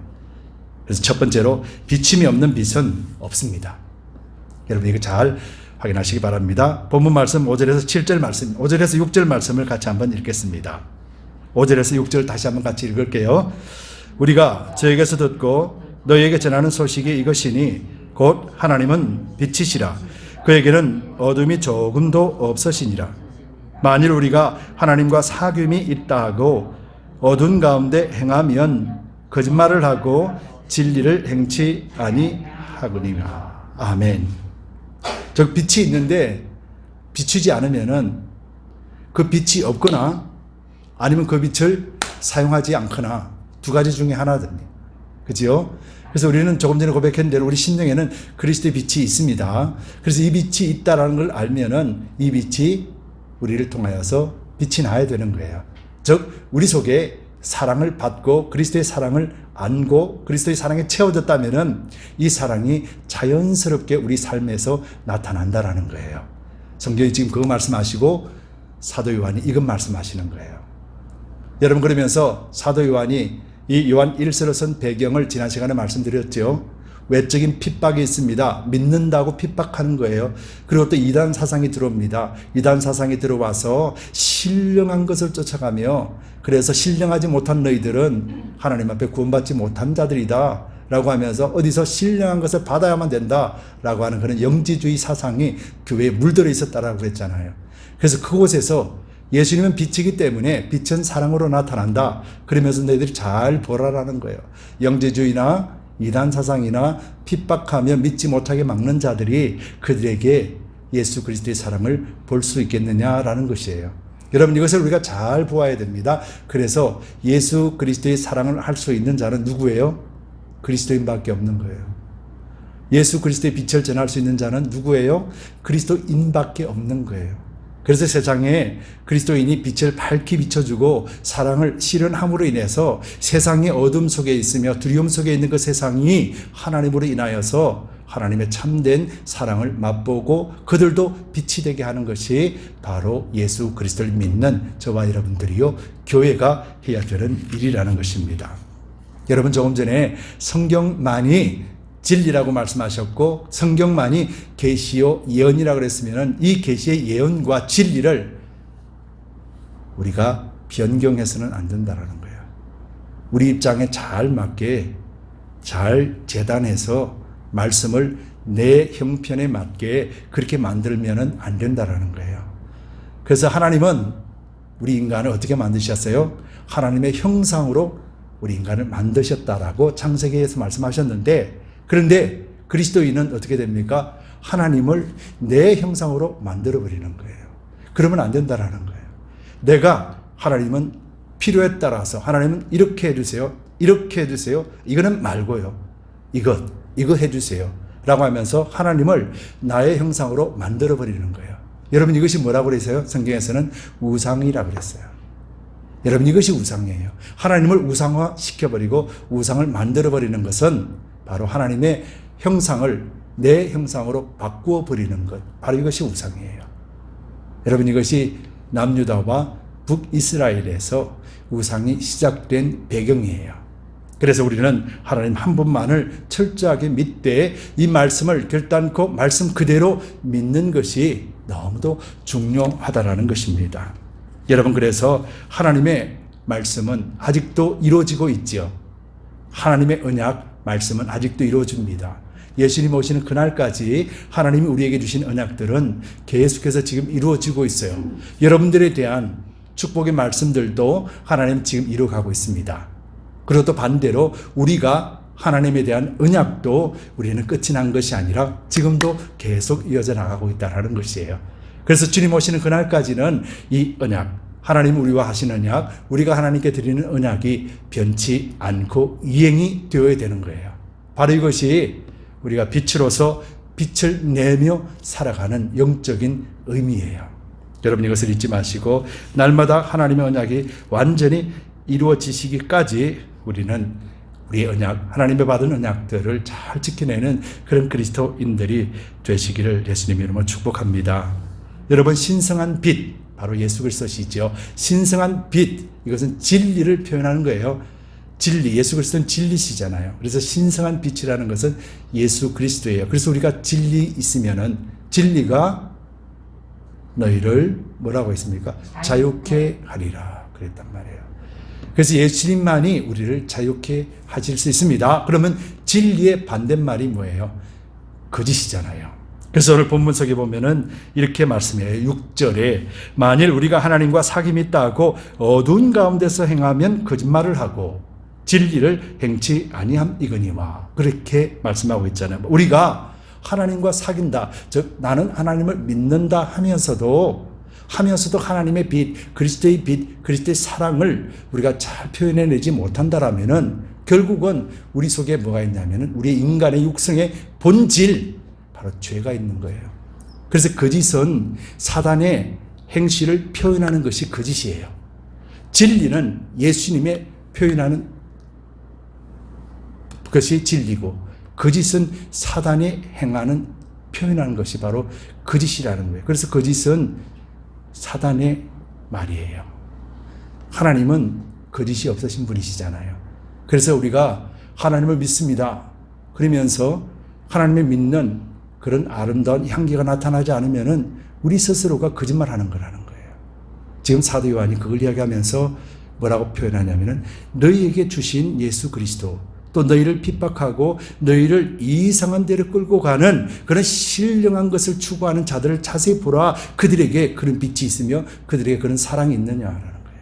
B: 그래서 첫 번째로 비침이 없는 빛은 없습니다. 여러분 이거 잘 확인하시기 바랍니다. 본문 말씀 5절에서 7절 말씀, 5절에서 6절 말씀을 같이 한번 읽겠습니다. 5절에서 6절 다시 한번 같이 읽을게요. 우리가 저에게서 듣고 너희에게 전하는 소식이 이것이니 곧 하나님은 빛이시라. 그에게는 어둠이 조금도 없으시니라. 만일 우리가 하나님과 사귐이 있다 하고 어두운 가운데 행하면 거짓말을 하고 진리를 행치 아니하거니와. 아멘. 즉 빛이 있는데 비추지 않으면은 그 빛이 없거나 아니면 그 빛을 사용하지 않거나 두 가지 중에 하나입니다. 그죠? 그래서 우리는 조금 전에 고백한 대로 우리 심령에는 그리스도의 빛이 있습니다. 그래서 이 빛이 있다라는 걸 알면은 이 빛이 우리를 통하여서 빛이 나야 되는 거예요. 즉 우리 속에 사랑을 받고 그리스도의 사랑을 안고 그리스도의 사랑에 채워졌다면은 이 사랑이 자연스럽게 우리 삶에서 나타난다라는 거예요. 성경이 지금 그거 말씀하시고 사도 요한이 이것 말씀하시는 거예요. 여러분 그러면서 사도 요한이 이 요한 1서로 쓴 배경을 지난 시간에 말씀드렸죠. 외적인 핍박이 있습니다. 믿는다고 핍박하는 거예요. 그리고 또 이단 사상이 들어옵니다. 이단 사상이 들어와서 신령한 것을 쫓아가며 그래서 신령하지 못한 너희들은 하나님 앞에 구원받지 못한 자들이다 라고 하면서 어디서 신령한 것을 받아야만 된다 라고 하는 그런 영지주의 사상이 교회에 물들어 있었다라고 그랬잖아요. 그래서 그곳에서 예수님은 빛이기 때문에 빛은 사랑으로 나타난다. 그러면서 너희들이 잘 보라라는 거예요. 영지주의나 이단 사상이나 핍박하며 믿지 못하게 막는 자들이 그들에게 예수 그리스도의 사랑을 볼 수 있겠느냐라는 것이에요. 여러분 이것을 우리가 잘 보아야 됩니다. 그래서 예수 그리스도의 사랑을 할 수 있는 자는 누구예요? 그리스도인밖에 없는 거예요. 예수 그리스도의 빛을 전할 수 있는 자는 누구예요? 그리스도인밖에 없는 거예요. 그래서 세상에 그리스도인이 빛을 밝히 비춰주고 사랑을 실현함으로 인해서 세상의 어둠 속에 있으며 두려움 속에 있는 그 세상이 하나님으로 인하여서 하나님의 참된 사랑을 맛보고 그들도 빛이 되게 하는 것이 바로 예수 그리스도를 믿는 저와 여러분들이요 교회가 해야 되는 일이라는 것입니다. 여러분 조금 전에 성경만이 진리라고 말씀하셨고 성경만이 계시요 예언이라고 그랬으면 이 계시의 예언과 진리를 우리가 변경해서는 안 된다는 거예요. 우리 입장에 잘 맞게 잘 재단해서 말씀을 내 형편에 맞게 그렇게 만들면 안 된다는 거예요. 그래서 하나님은 우리 인간을 어떻게 만드셨어요? 하나님의 형상으로 우리 인간을 만드셨다라고 창세기에서 말씀하셨는데 그런데 그리스도인은 어떻게 됩니까? 하나님을 내 형상으로 만들어버리는 거예요. 그러면 안 된다라는 거예요. 내가 하나님은 필요에 따라서 하나님은 이렇게 해주세요. 이렇게 해주세요. 이거는 말고요. 이거 해주세요. 라고 하면서 하나님을 나의 형상으로 만들어버리는 거예요. 여러분 이것이 뭐라고 그랬어요? 성경에서는 우상이라고 그랬어요. 여러분 이것이 우상이에요. 하나님을 우상화 시켜버리고 우상을 만들어버리는 것은 바로 하나님의 형상을 내 형상으로 바꾸어 버리는 것. 바로 이것이 우상이에요. 여러분 이것이 남유다와 북이스라엘에서 우상이 시작된 배경이에요. 그래서 우리는 하나님 한 분만을 철저하게 믿되 이 말씀을 결단코 말씀 그대로 믿는 것이 너무도 중요하다라는 것입니다. 여러분 그래서 하나님의 말씀은 아직도 이루어지고 있지요. 하나님의 언약 말씀은 아직도 이루어집니다. 예수님 오시는 그날까지 하나님이 우리에게 주신 언약들은 계속해서 지금 이루어지고 있어요. 여러분들에 대한 축복의 말씀들도 하나님 지금 이루어가고 있습니다. 그리고 또 반대로 우리가 하나님에 대한 언약도 우리는 끝이 난 것이 아니라 지금도 계속 이어져 나가고 있다는 것이에요. 그래서 주님 오시는 그날까지는 이 언약, 하나님 우리와 하신 언약, 우리가 하나님께 드리는 언약이 변치 않고 이행이 되어야 되는 거예요. 바로 이것이 우리가 빛으로서 빛을 내며 살아가는 영적인 의미예요. 여러분 이것을 잊지 마시고 날마다 하나님의 언약이 완전히 이루어지시기까지 우리는 우리의 언약, 하나님의 받은 언약들을 잘 지켜내는 그런 그리스도인들이 되시기를 예수님 이름으로 축복합니다. 여러분 신성한 빛, 바로 예수 그리스도시죠. 신성한 빛, 이것은 진리를 표현하는 거예요. 진리, 예수 그리스도는 진리시잖아요. 그래서 신성한 빛이라는 것은 예수 그리스도예요. 그래서 우리가 진리 있으면은 진리가 너희를 뭐라고 했습니까? 자유케 하리라 그랬단 말이에요. 그래서 예수님만이 우리를 자유케 하실 수 있습니다. 그러면 진리의 반대말이 뭐예요? 거짓이잖아요. 그래서 오늘 본문석에 보면은 이렇게 말씀해요. 6절에 만일 우리가 하나님과 사귐이 있다 하고 어두운 가운데서 행하면 거짓말을 하고 진리를 행치 아니함이거니와 그렇게 말씀하고 있잖아요. 우리가 하나님과 사귄다, 즉 나는 하나님을 믿는다 하면서도 하나님의 빛, 그리스도의 빛, 그리스도의 사랑을 우리가 잘 표현해내지 못한다라면은 결국은 우리 속에 뭐가 있냐면은 우리 인간의 육성의 본질, 바로 죄가 있는 거예요. 그래서 거짓은 사단의 행실을 표현하는 것이 거짓이에요. 진리는 예수님의 표현하는 것이 진리고 거짓은 사단이 행하는 표현하는 것이 바로 거짓이라는 거예요. 그래서 거짓은 사단의 말이에요. 하나님은 거짓이 없으신 분이시잖아요. 그래서 우리가 하나님을 믿습니다. 그러면서 하나님을 믿는 그런 아름다운 향기가 나타나지 않으면은 우리 스스로가 거짓말하는 거라는 거예요. 지금 사도 요한이 그걸 이야기하면서 뭐라고 표현하냐면은 너희에게 주신 예수 그리스도, 또 너희를 핍박하고 너희를 이상한 데로 끌고 가는 그런 신령한 것을 추구하는 자들을 자세히 보라. 그들에게 그런 빛이 있으며 그들에게 그런 사랑이 있느냐라는 거예요.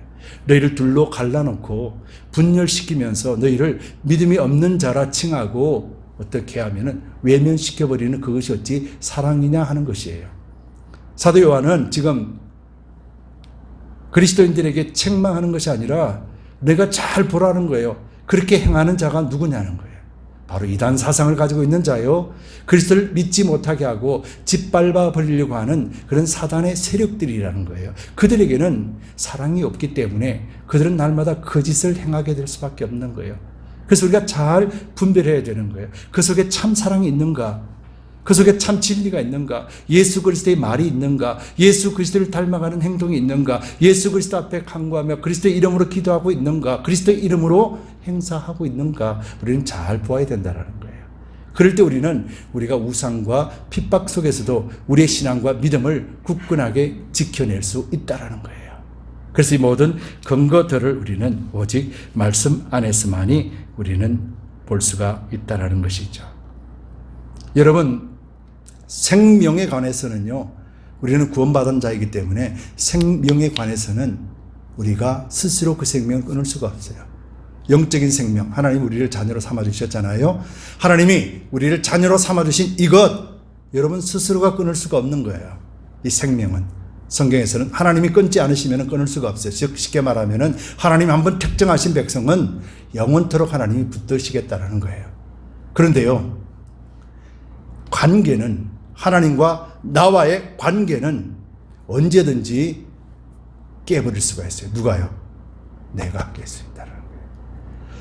B: 너희를 둘로 갈라놓고 분열시키면서 너희를 믿음이 없는 자라 칭하고 어떻게 하면은 외면시켜버리는 그것이 어찌 사랑이냐 하는 것이에요. 사도 요한은 지금 그리스도인들에게 책망하는 것이 아니라 내가 잘 보라는 거예요. 그렇게 행하는 자가 누구냐는 거예요. 바로 이단 사상을 가지고 있는 자요, 그리스도를 믿지 못하게 하고 짓밟아 버리려고 하는 그런 사단의 세력들이라는 거예요. 그들에게는 사랑이 없기 때문에 그들은 날마다 거짓을 행하게 될 수밖에 없는 거예요. 그래서 우리가 잘 분별해야 되는 거예요. 그 속에 참 사랑이 있는가? 그 속에 참 진리가 있는가? 예수 그리스도의 말이 있는가? 예수 그리스도를 닮아가는 행동이 있는가? 예수 그리스도 앞에 간구하며 그리스도의 이름으로 기도하고 있는가? 그리스도의 이름으로 행사하고 있는가? 우리는 잘 보아야 된다는 거예요. 그럴 때 우리는 우리가 우상과 핍박 속에서도 우리의 신앙과 믿음을 굳건하게 지켜낼 수 있다는 거예요. 그래서 이 모든 근거들을 우리는 오직 말씀 안에서만이 우리는 볼 수가 있다는 것이죠. 여러분, 생명에 관해서는요, 우리는 구원받은 자이기 때문에 생명에 관해서는 우리가 스스로 그 생명을 끊을 수가 없어요. 영적인 생명, 하나님 우리를 자녀로 삼아주셨잖아요. 하나님이 우리를 자녀로 삼아주신 이것, 여러분 스스로가 끊을 수가 없는 거예요. 이 생명은 성경에서는 하나님이 끊지 않으시면 끊을 수가 없어요. 즉 쉽게 말하면 하나님 한번 특정하신 백성은 영원토록 하나님이 붙드시겠다는 거예요. 그런데요, 관계는, 하나님과 나와의 관계는 언제든지 깨버릴 수가 있어요. 누가요? 내가 깰 수 있다는 거예요.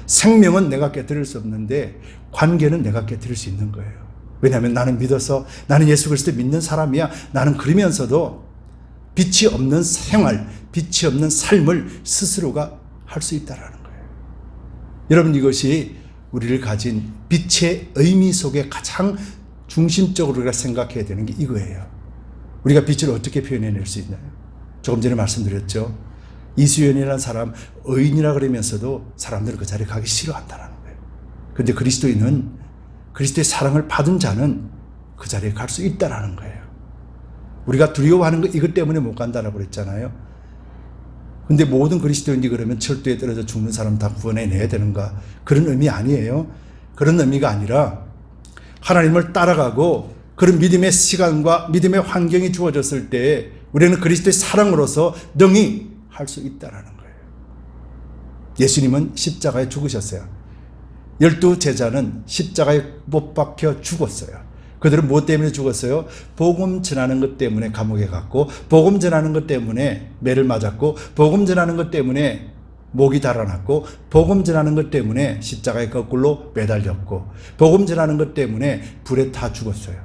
B: 생명은 내가 깨뜨릴 수 없는데 관계는 내가 깨뜨릴 수 있는 거예요. 왜냐하면 나는 믿어서, 나는 예수 그리스도 믿는 사람이야. 나는 그러면서도 빛이 없는 생활, 빛이 없는 삶을 스스로가 할 수 있다는 거예요. 여러분, 이것이 우리를 가진 빛의 의미 속에 가장 중심적으로 우리가 생각해야 되는 게 이거예요. 우리가 빛을 어떻게 표현해낼 수 있나요? 조금 전에 말씀드렸죠. 이수연이라는 사람, 의인이라 그러면서도 사람들은 그 자리에 가기 싫어한다는 거예요. 그런데 그리스도인은, 그리스도의 사랑을 받은 자는 그 자리에 갈 수 있다는 거예요. 우리가 두려워하는 거 이것 때문에 못 간다라고 그랬잖아요. 근데 모든 그리스도인이 그러면 철도에 떨어져 죽는 사람 다 구원해내야 되는가? 그런 의미 아니에요. 그런 의미가 아니라 하나님을 따라가고 그런 믿음의 시간과 믿음의 환경이 주어졌을 때 우리는 그리스도의 사랑으로서 능히 할 수 있다라는 거예요. 예수님은 십자가에 죽으셨어요. 12 제자는 십자가에 못 박혀 죽었어요. 그들은 무엇 때문에 죽었어요? 복음 전하는 것 때문에 감옥에 갔고, 복음 전하는 것 때문에 매를 맞았고, 복음 전하는 것 때문에 목이 달아났고, 복음 전하는 것 때문에 십자가에 거꾸로 매달렸고, 복음 전하는 것 때문에 불에 타 죽었어요.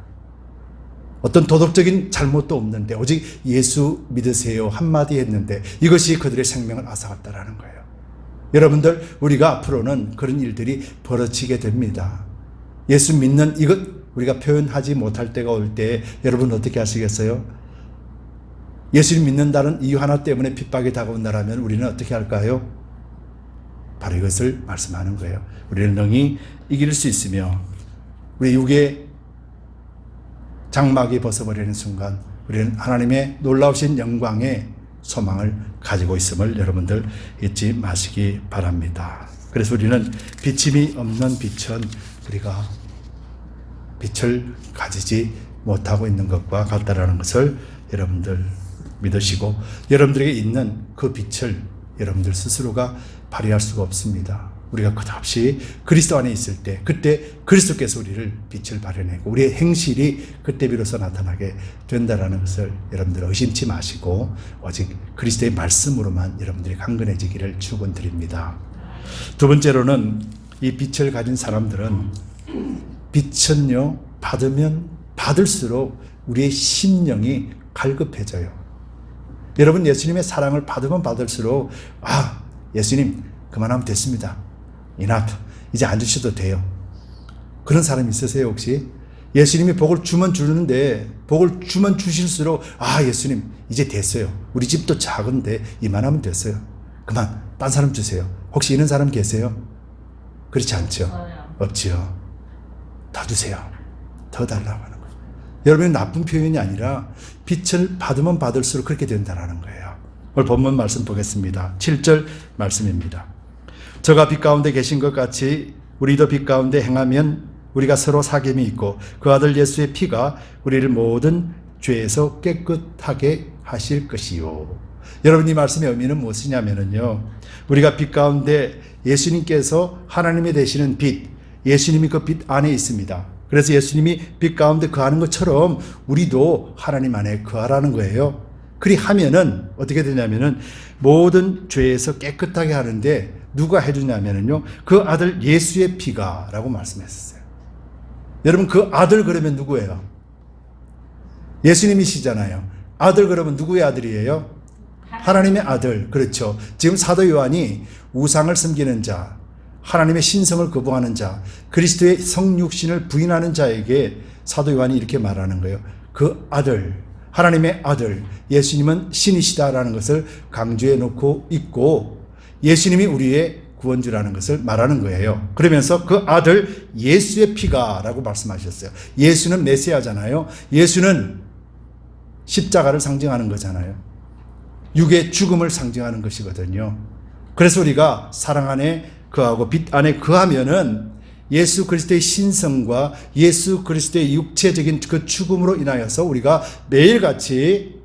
B: 어떤 도덕적인 잘못도 없는데 오직 예수 믿으세요 한마디 했는데 이것이 그들의 생명을 앗아갔다라는 거예요. 여러분들, 우리가 앞으로는 그런 일들이 벌어지게 됩니다. 예수 믿는 이것 우리가 표현하지 못할 때가 올 때 여러분 어떻게 하시겠어요? 예수를 믿는다는 이유 하나 때문에 핍박이 다가온다라면 우리는 어떻게 할까요? 바로 이것을 말씀하는 거예요. 우리는 능히 이길 수 있으며 우리 육의 장막이 벗어버리는 순간 우리는 하나님의 놀라우신 영광의 소망을 가지고 있음을 여러분들 잊지 마시기 바랍니다. 그래서 우리는 비침이 없는 빛은 우리가 빛을 가지지 못하고 있는 것과 같다라는 것을 여러분들 믿으시고 여러분들에게 있는 그 빛을 여러분들 스스로가 발휘할 수가 없습니다. 우리가 끝없이 그리스도 안에 있을 때 그때 그리스도께서 우리를 빛을 발현하고 우리의 행실이 그때 비로소 나타나게 된다라는 것을 여러분들 의심치 마시고 오직 그리스도의 말씀으로만 여러분들이 강건해지기를 축원드립니다. 두 번째로는 이 빛을 가진 사람들은 빛은요 받으면 받을수록 우리의 심령이 갈급해져요. 여러분, 예수님의 사랑을 받으면 받을수록 예수님 그만하면 됐습니다. enough. 이제 안 주셔도 돼요. 그런 사람 있으세요 혹시? 예수님이 복을 주면 주는데 복을 주면 주실수록 예수님 이제 됐어요. 우리 집도 작은데 이만하면 됐어요. 그만 딴 사람 주세요. 혹시 이런 사람 계세요? 그렇지 않죠? 없지요. 더 주세요. 더 달라고 하는 거예요. 여러분의 나쁜 표현이 아니라 빛을 받으면 받을수록 그렇게 된다는 거예요. 오늘 본문 말씀 보겠습니다. 7절 말씀입니다. 저가 빛 가운데 계신 것 같이 우리도 빛 가운데 행하면 우리가 서로 사귐이 있고 그 아들 예수의 피가 우리를 모든 죄에서 깨끗하게 하실 것이요. 여러분, 이 말씀의 의미는 무엇이냐면요, 우리가 빛 가운데 예수님께서 하나님이 되시는 빛, 예수님이 그 빛 안에 있습니다. 그래서 예수님이 빛 가운데 거하는 것처럼 우리도 하나님 안에 거하라는 거예요. 그리 하면은 어떻게 되냐면은 모든 죄에서 깨끗하게 하는데 누가 해주냐면요, 그 아들 예수의 피가 라고 말씀했었어요. 여러분, 그 아들 그러면 누구예요? 예수님이시잖아요. 아들 그러면 누구의 아들이에요? 하나님의 아들. 그렇죠. 지금 사도 요한이 우상을 섬기는 자, 하나님의 신성을 거부하는 자, 그리스도의 성육신을 부인하는 자에게 사도 요한이 이렇게 말하는 거예요. 그 아들, 하나님의 아들 예수님은 신이시다라는 것을 강조해 놓고 있고 예수님이 우리의 구원주라는 것을 말하는 거예요. 그러면서 그 아들 예수의 피가 라고 말씀하셨어요. 예수는 메시아잖아요. 예수는 십자가를 상징하는 거잖아요. 육의 죽음을 상징하는 것이거든요. 그래서 우리가 사랑 안에 거하고 빛 안에 거하면은 예수 그리스도의 신성과 예수 그리스도의 육체적인 그 죽음으로 인하여서 우리가 매일같이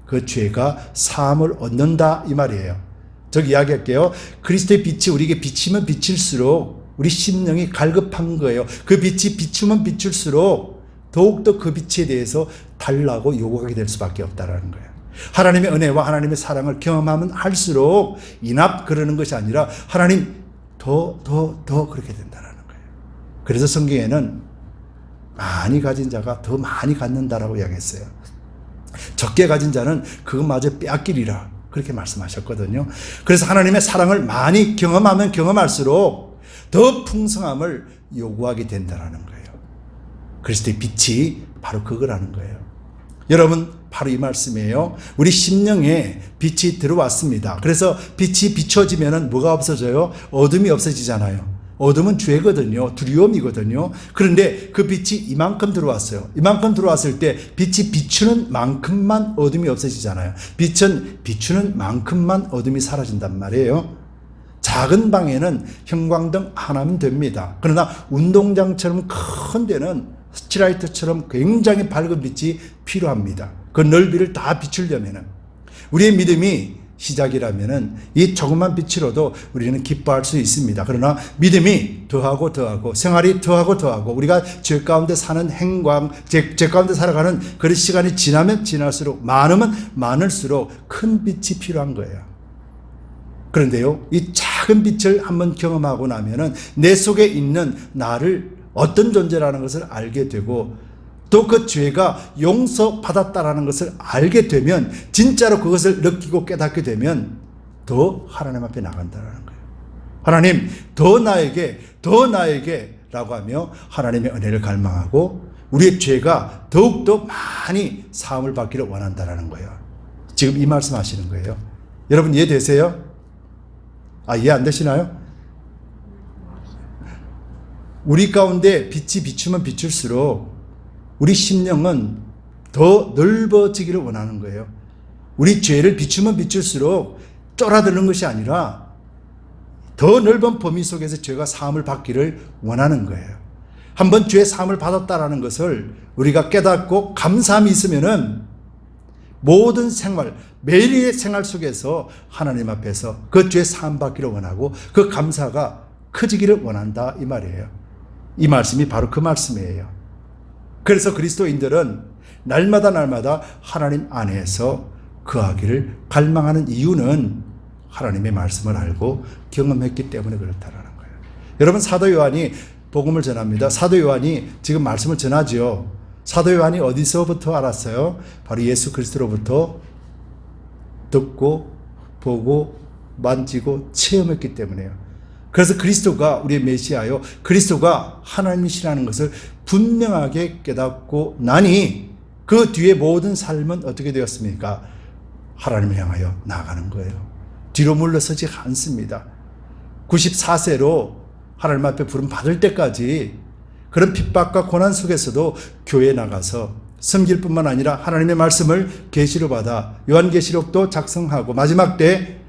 B: 그 죄가 사함을 얻는다 이 말이에요. 저기 이야기할게요. 그리스도의 빛이 우리에게 비치면 비칠수록 우리 심령이 갈급한 거예요. 그 빛이 비추면 비출수록 더욱더 그 빛에 대해서 달라고 요구하게 될 수밖에 없다라는 거예요. 하나님의 은혜와 하나님의 사랑을 경험하면 할수록 인압 그러는 것이 아니라 하나님 더 그렇게 된다는 거예요. 그래서 성경에는 많이 가진 자가 더 많이 갖는다라고 이야기했어요. 적게 가진 자는 그것마저 빼앗기리라 그렇게 말씀하셨거든요. 그래서 하나님의 사랑을 많이 경험하면 경험할수록 더 풍성함을 요구하게 된다는 거예요. 그리스도의 빛이 바로 그거라는 거예요. 여러분, 바로 이 말씀이에요. 우리 심령에 빛이 들어왔습니다. 그래서 빛이 비춰지면 뭐가 없어져요? 어둠이 없어지잖아요. 어둠은 죄거든요. 두려움이거든요. 그런데 그 빛이 이만큼 들어왔어요. 이만큼 들어왔을 때 빛이 비추는 만큼만 어둠이 없어지잖아요. 빛은 비추는 만큼만 어둠이 사라진단 말이에요. 작은 방에는 형광등 하나면 됩니다. 그러나 운동장처럼 큰 데는 스트라이트처럼 굉장히 밝은 빛이 필요합니다. 그 넓이를 다 비추려면은 우리의 믿음이 시작이라면은 이 조그만 빛으로도 우리는 기뻐할 수 있습니다. 그러나 믿음이 더하고 더하고 생활이 더하고 더하고 우리가 죄 가운데 사는 행광, 죄 가운데 살아가는 그런 시간이 지나면 지날수록 많으면 많을수록 큰 빛이 필요한 거예요. 그런데요, 이 작은 빛을 한번 경험하고 나면은 내 속에 있는 나를 어떤 존재라는 것을 알게 되고 또 그 죄가 용서받았다라는 것을 알게 되면 진짜로 그것을 느끼고 깨닫게 되면 더 하나님 앞에 나간다라는 거예요. 하나님 더 나에게 라고 하며 하나님의 은혜를 갈망하고 우리의 죄가 더욱더 많이 사함을 받기를 원한다라는 거예요. 지금 이 말씀 하시는 거예요. 여러분 이해되세요? 이해 안 되시나요? 우리 가운데 빛이 비추면 비출수록 우리 심령은 더 넓어지기를 원하는 거예요. 우리 죄를 비추면 비출수록 쫄아드는 것이 아니라 더 넓은 범위 속에서 죄가 사함을 받기를 원하는 거예요. 한번 죄 사함을 받았다라는 것을 우리가 깨닫고 감사함이 있으면은 모든 생활, 매일의 생활 속에서 하나님 앞에서 그 죄 사함 받기를 원하고 그 감사가 커지기를 원한다 이 말이에요. 이 말씀이 바로 그 말씀이에요. 그래서 그리스도인들은 날마다 하나님 안에서 거하기를 갈망하는 이유는 하나님의 말씀을 알고 경험했기 때문에 그렇다는 거예요. 여러분 사도 요한이 복음을 전합니다. 사도 요한이 지금 말씀을 전하지요. 사도 요한이 어디서부터 알았어요? 바로 예수 그리스도로부터 듣고 보고 만지고 체험했기 때문에요. 그래서 그리스도가 우리의 메시아요, 그리스도가 하나님이시라는 것을 분명하게 깨닫고 나니 그 뒤에 모든 삶은 어떻게 되었습니까? 하나님을 향하여 나아가는 거예요. 뒤로 물러서지 않습니다. 94세로 하나님 앞에 부름 받을 때까지 그런 핍박과 고난 속에서도 교회에 나가서 섬길 뿐만 아니라 하나님의 말씀을 계시로 받아 요한계시록도 작성하고 마지막 때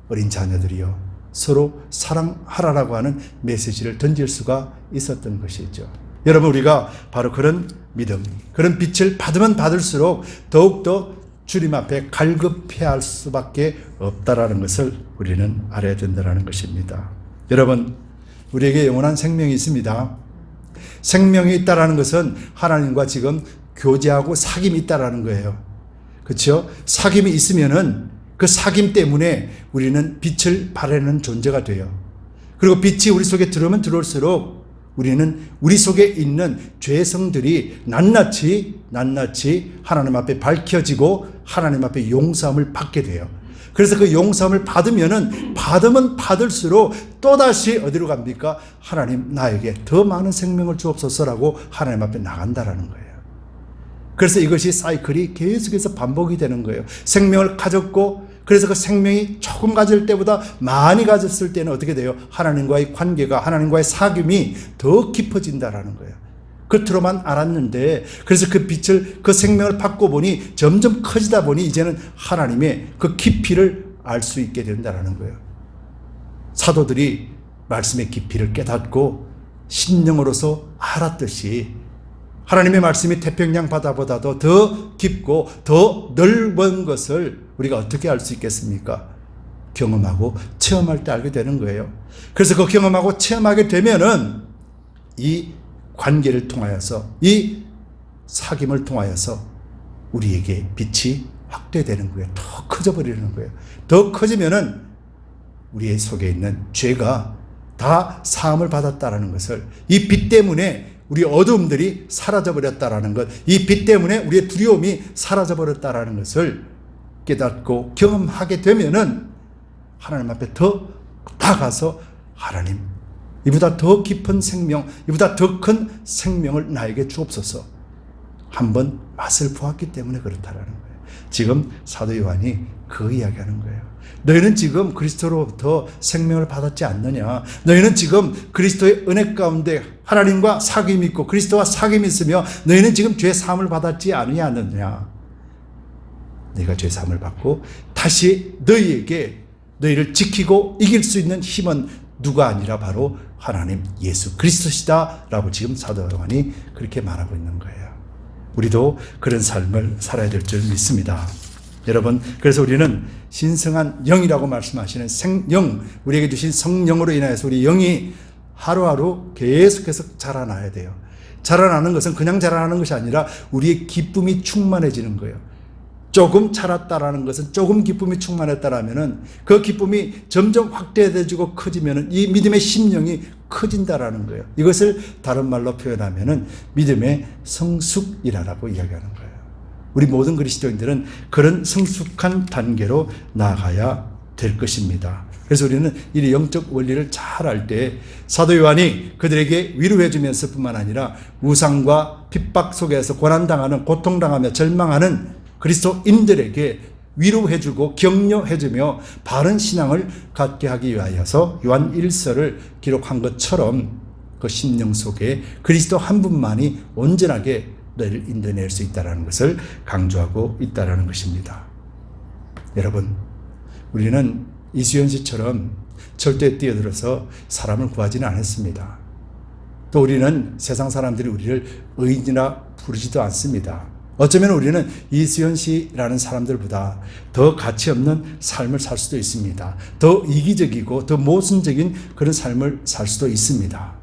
B: 어린 자녀들이요 서로 사랑하라라고 하는 메시지를 던질 수가 있었던 것이죠. 여러분 우리가 바로 그런 믿음, 그런 빛을 받으면 받을수록 더욱더 주님 앞에 갈급해야 할 수밖에 없다라는 것을 우리는 알아야 된다는 것입니다. 여러분 우리에게 영원한 생명이 있습니다. 생명이 있다라는 것은 하나님과 지금 교제하고 사귐이 있다라는 거예요. 그렇죠? 사귐이 있으면은 그 사귐 때문에 우리는 빛을 발하는 존재가 돼요. 그리고 빛이 우리 속에 들어오면 들어올수록 우리는 우리 속에 있는 죄성들이 낱낱이 하나님 앞에 밝혀지고 하나님 앞에 용서함을 받게 돼요. 그래서 그 용서함을 받으면 받을수록 또다시 어디로 갑니까? 하나님 나에게 더 많은 생명을 주옵소서라고 하나님 앞에 나간다라는 거예요. 그래서 이것이 사이클이 계속해서 반복이 되는 거예요. 생명을 가졌고 그래서 그 생명이 조금 가질 때보다 많이 가졌을 때는 어떻게 돼요? 하나님과의 관계가, 하나님과의 사귐이 더 깊어진다라는 거예요. 겉으로만 알았는데 그래서 그 빛을, 그 생명을 받고 보니 점점 커지다 보니 이제는 하나님의 그 깊이를 알 수 있게 된다라는 거예요. 사도들이 말씀의 깊이를 깨닫고 신령으로서 알았듯이 하나님의 말씀이 태평양 바다보다도 더 깊고 더 넓은 것을 우리가 어떻게 알 수 있겠습니까? 경험하고 체험할 때 알게 되는 거예요. 그래서 그 경험하고 체험하게 되면은 이 관계를 통하여서, 이 사귐을 통하여서 우리에게 빛이 확대되는 거예요. 더 커져 버리는 거예요. 더 커지면은 우리의 속에 있는 죄가 다 사함을 받았다라는 것을, 이 빛 때문에 우리 어두움들이 사라져버렸다라는 것, 이 빛 때문에 우리의 두려움이 사라져버렸다라는 것을 깨닫고 경험하게 되면은 하나님 앞에 더 다가가서 하나님, 이보다 더 깊은 생명, 이보다 더 큰 생명을 나에게 주옵소서. 한번 맛을 보았기 때문에 그렇다라는 거예요. 지금 사도 요한이 그 이야기하는 거예요. 너희는 지금 그리스도로부터 생명을 받았지 않느냐? 너희는 지금 그리스도의 은혜 가운데 하나님과 사귐이 있고 그리스도와 사귐이 있으며 너희는 지금 죄 사함을 받았지 않느냐? 네가 죄 사함을 받고 다시 너희에게 너희를 지키고 이길 수 있는 힘은 누가 아니라 바로 하나님 예수 그리스도시다 라고 지금 사도 요한이 그렇게 말하고 있는 거예요. 우리도 그런 삶을 살아야 될 줄 믿습니다. 여러분, 그래서 우리는 신성한 영이라고 말씀하시는 생영, 우리에게 주신 성령으로 인하여서 우리 영이 하루하루 계속해서 자라나야 돼요. 자라나는 것은 그냥 자라나는 것이 아니라 우리의 기쁨이 충만해지는 거예요. 조금 자랐다라는 것은 조금 기쁨이 충만했다라면은 그 기쁨이 점점 확대되고 커지면은 이 믿음의 심령이 커진다라는 거예요. 이것을 다른 말로 표현하면은 믿음의 성숙이라고 이야기하는 거예요. 우리 모든 그리스도인들은 그런 성숙한 단계로 나아가야 될 것입니다. 그래서 우리는 이 영적 원리를 잘 알 때 사도 요한이 그들에게 위로해 주면서 뿐만 아니라 우상과 핍박 속에서 고난당하는, 고통당하며 절망하는 그리스도인들에게 위로해주고 격려해주며 바른 신앙을 갖게 하기 위하여서 요한 1서를 기록한 것처럼 그 심령 속에 그리스도 한 분만이 온전하게 너희를 인도낼 수 있다는 것을 강조하고 있다는 것입니다. 여러분, 우리는 이수연 씨처럼 절대에 뛰어들어서 사람을 구하지는 않았습니다. 또 우리는 세상 사람들이 우리를 의인이라 부르지도 않습니다. 어쩌면 우리는 이수연 씨라는 사람들보다 더 가치 없는 삶을 살 수도 있습니다. 더 이기적이고 더 모순적인 그런 삶을 살 수도 있습니다.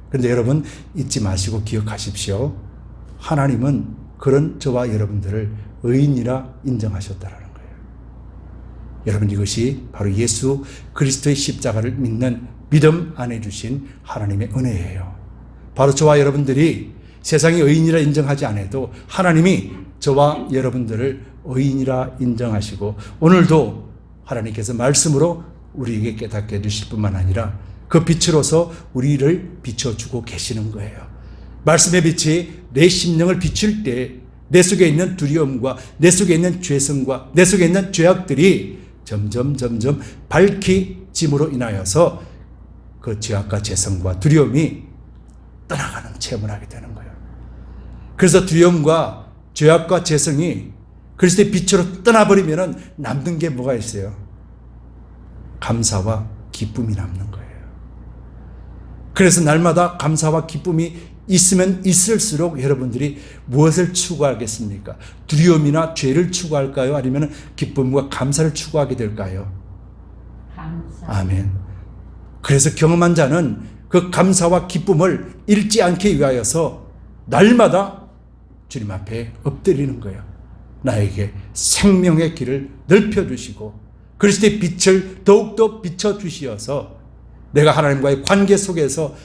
B: 그런데 여러분, 잊지 마시고 기억하십시오. 하나님은 그런 저와 여러분들을 의인이라 인정하셨다는 거예요. 여러분, 이것이 바로 예수 그리스도의 십자가를 믿는 믿음 안에 주신 하나님의 은혜예요. 바로 저와 여러분들이 세상이 의인이라 인정하지 않아도 하나님이 저와 여러분들을 의인이라 인정하시고 오늘도 하나님께서 말씀으로 우리에게 깨닫게 해주실 뿐만 아니라 그 빛으로서 우리를 비춰주고 계시는 거예요. 말씀의 빛이 내 심령을 비출 때 내 속에 있는 두려움과 내 속에 있는 죄성과 내 속에 있는 죄악들이 점점 밝혀짐으로 인하여서 그 죄악과 죄성과 두려움이 떠나가는 체험을 하게 되는 거예요. 그래서 두려움과 죄악과 죄성이 그리스도의 빛으로 떠나버리면 남는 게 뭐가 있어요? 감사와 기쁨이 남는 거예요. 그래서 날마다 감사와 기쁨이 있으면 있을수록 여러분들이 무엇을 추구하겠습니까? 두려움이나 죄를 추구할까요? 아니면 기쁨과 감사를 추구하게 될까요?
A: 감사.
B: 아멘. 그래서 경험한 자는 그 감사와 기쁨을 잃지 않기 위하여서 날마다 주님 앞에 엎드리는 거예요. 나에게 생명의 길을 넓혀주시고 그리스도의 빛을 더욱더 비춰주시어서 내가 하나님과의 관계 속에서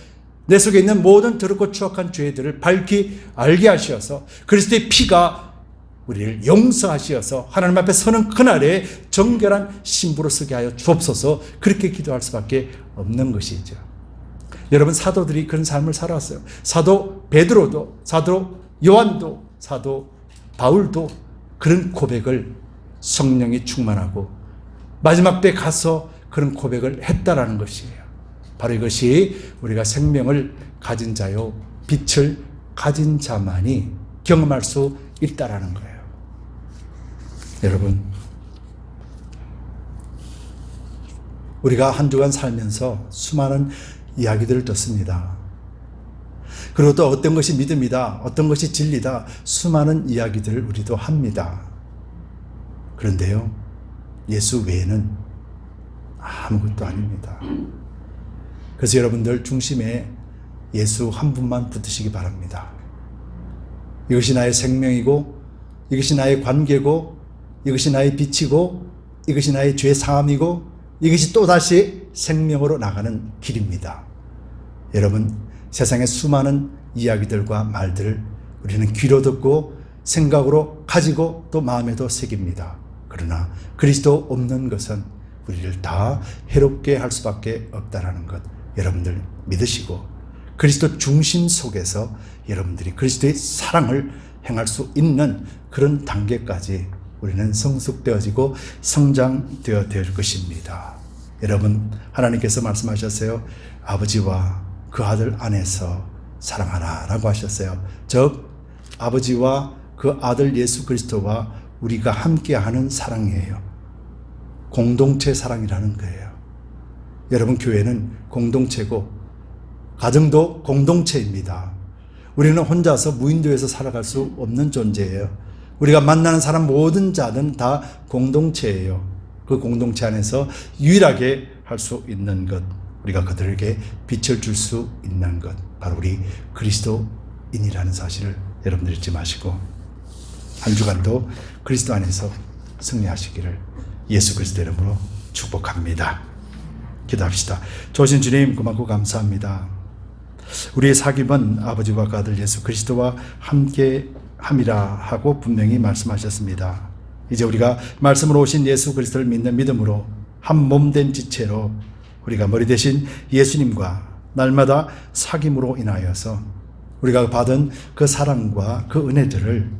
B: 내 속에 있는 모든 더럽고 추악한 죄들을 밝히 알게 하시어서 그리스도의 피가 우리를 용서하시어서 하나님 앞에 서는 그날에 정결한 신부로 서게 하여 주옵소서. 그렇게 기도할 수밖에 없는 것이죠. 여러분, 사도들이 그런 삶을 살았어요. 사도 베드로도, 사도 요한도, 사도 바울도 그런 고백을 성령이 충만하고 마지막 때 가서 그런 고백을 했다라는 것이에요. 바로 이것이 우리가 생명을 가진 자요, 빛을 가진 자만이 경험할 수 있다라는 거예요. 여러분, 우리가 한 주간 살면서 수많은 이야기들을 듣습니다. 그리고 또 어떤 것이 믿음이다, 어떤 것이 진리다, 수많은 이야기들을 우리도 합니다. 그런데요, 예수 외에는 아무것도 아닙니다. 그래서 여러분들 중심에 예수 한 분만 붙으시기 바랍니다. 이것이 나의 생명이고, 이것이 나의 관계고, 이것이 나의 빛이고, 이것이 나의 죄 사함이고, 이것이 또다시 생명으로 나가는 길입니다. 여러분, 세상의 수많은 이야기들과 말들을 우리는 귀로 듣고 생각으로 가지고 또 마음에도 새깁니다. 그러나 그리스도 없는 것은 우리를 다 해롭게 할 수밖에 없다는 것 여러분들 믿으시고 그리스도 중심 속에서 여러분들이 그리스도의 사랑을 행할 수 있는 그런 단계까지 우리는 성숙되어지고 성장되어 될 것입니다. 여러분, 하나님께서 말씀하셨어요. 아버지와 그 아들 안에서 사랑하라 라고 하셨어요. 즉 아버지와 그 아들 예수 그리스도와 우리가 함께하는 사랑이에요. 공동체 사랑이라는 거예요. 여러분, 교회는 공동체고 가정도 공동체입니다. 우리는 혼자서 무인도에서 살아갈 수 없는 존재예요. 우리가 만나는 사람 모든 자는 다 공동체예요. 그 공동체 안에서 유일하게 할 수 있는 것, 우리가 그들에게 빛을 줄 수 있는 것, 바로 우리 그리스도인이라는 사실을 여러분들 잊지 마시고 한 주간도 그리스도 안에서 승리하시기를 예수 그리스도 이름으로 축복합니다. 기도합시다. 좋으신 주님, 고맙고 감사합니다. 우리의 사귐은 아버지와 그 아들 예수 그리스도와 함께 함이라 하고 분명히 말씀하셨습니다. 이제 우리가 말씀으로 오신 예수 그리스도를 믿는 믿음으로 한 몸 된 지체로 우리가 머리 대신 예수님과 날마다 사귐으로 인하여서 우리가 받은 그 사랑과 그 은혜들을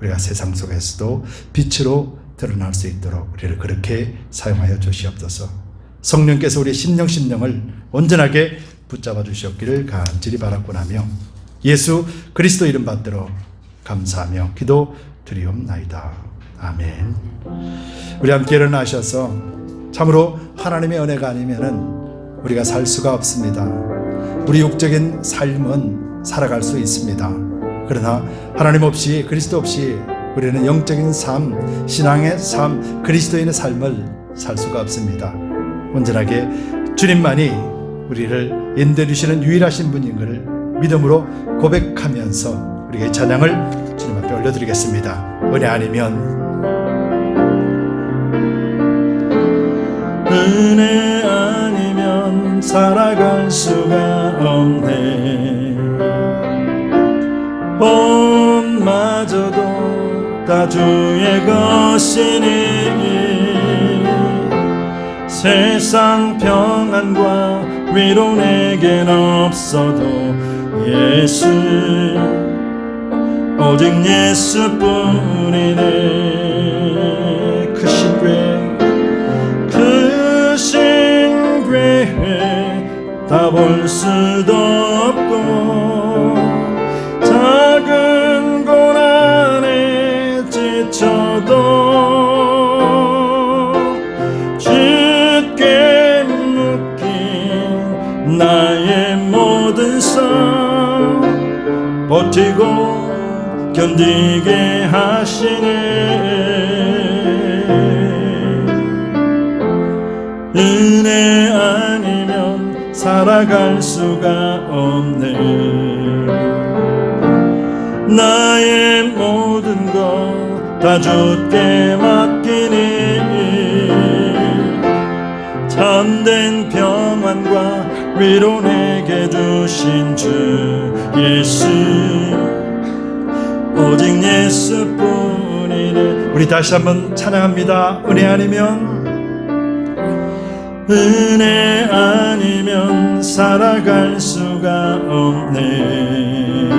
B: 우리가 세상 속에서도 빛으로 드러날 수 있도록 우리를 그렇게 사용하여 주시옵소서. 성령께서 우리의 심령을 온전하게 붙잡아 주시옵기를 간절히 바라고 나며 예수 그리스도 이름 받들어 감사하며 기도 드리옵나이다. 아멘. 우리 함께 일어나셔서 참으로 하나님의 은혜가 아니면은 우리가 살 수가 없습니다. 우리 육적인 삶은 살아갈 수 있습니다. 그러나 하나님 없이, 그리스도 없이 우리는 영적인 삶, 신앙의 삶, 그리스도인의 삶을 살 수가 없습니다. 온전하게 주님만이 우리를 인도해 주시는 유일하신 분인 것을 믿음으로 고백하면서 우리의 찬양을 주님 앞에 올려드리겠습니다. 은혜 아니면
C: 은혜 아니면 살아갈 수가 없네. 몸마저도 다 주의 것이니 세상 평안과 위로 내겐 없어도 예수, 오직 예수뿐이네. 크신 죄 다 볼 수도 없고 작은 고난에 지쳐도 짙게 묶인 나의 모든 삶 버티고 견디게 하시네. 은혜 아니면 살아갈 수가 없네. 나의 모든 것 다 주께 맡기니 참된 평안과 위로 내게 주신 주 예수, 오직 예수뿐이네.
B: 우리 다시 한번 찬양합니다. 은혜 아니면,
C: 은혜 아니면 살아갈 수가 없네.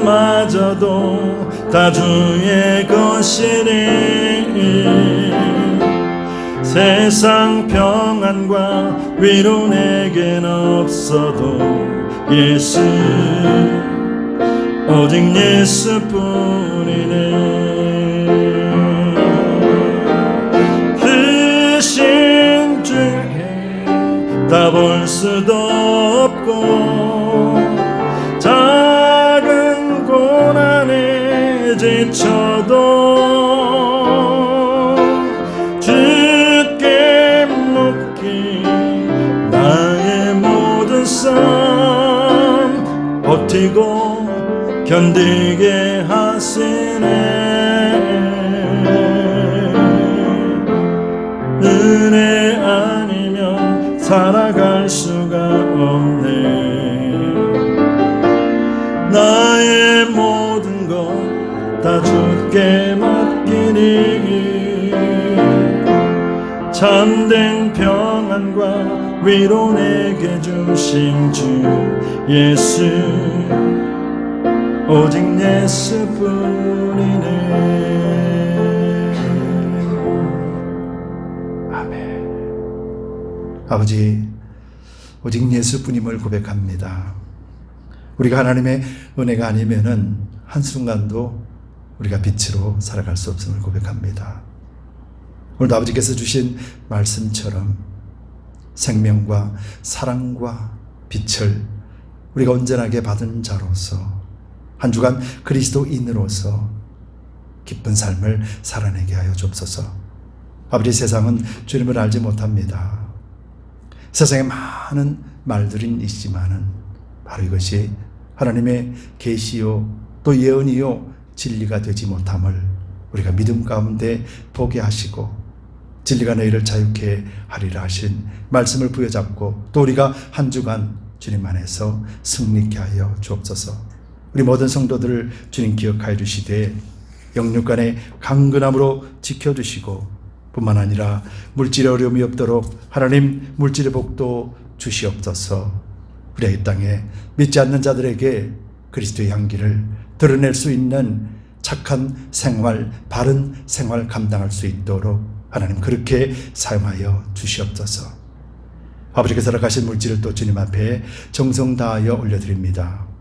C: 호흡마저도 다 주의 것이니 세상 평안과 위로 내겐 없어도 예수, 오직 예수뿐이네. 크신 죄 다 볼 수도 없고 작은 고난에 지쳐도 짙게 묶인 나의 모든 삶 버티고 견디게 하시네. 은혜 아니면 살아갈 수가 없네. 나의 모든 것 다 주께 맡기니 참된 평안과 위로 내게 주신 주 예수, 오직 예수뿐이네.
B: 아멘. 아버지, 오직 예수뿐임을 고백합니다. 우리가 하나님의 은혜가 아니면은 한순간도 우리가 빛으로 살아갈 수 없음을 고백합니다. 오늘도 아버지께서 주신 말씀처럼 생명과 사랑과 빛을 우리가 온전하게 받은 자로서 한 주간 그리스도인으로서 기쁜 삶을 살아내게 하여 주옵소서. 아버지, 세상은 주님을 알지 못합니다. 세상에 많은 말들은 있지만은 바로 이것이 하나님의 계시요 또 예언이요 진리가 되지 못함을 우리가 믿음 가운데 보게 하시고 진리가 너희를 자유케 하리라 하신 말씀을 부여잡고 또 우리가 한 주간 주님 안에서 승리케 하여 주옵소서. 우리 모든 성도들을 주님 기억하여 주시되 영육간의 강건함으로 지켜주시고 뿐만 아니라 물질의 어려움이 없도록 하나님 물질의 복도 주시옵소서. 우리의 이 땅에 믿지 않는 자들에게 그리스도의 향기를 드러낼 수 있는 착한 생활, 바른 생활 감당할 수 있도록 하나님 그렇게 사용하여 주시옵소서. 아버지께서 허락하신 물질을 또 주님 앞에 정성 다하여 올려드립니다.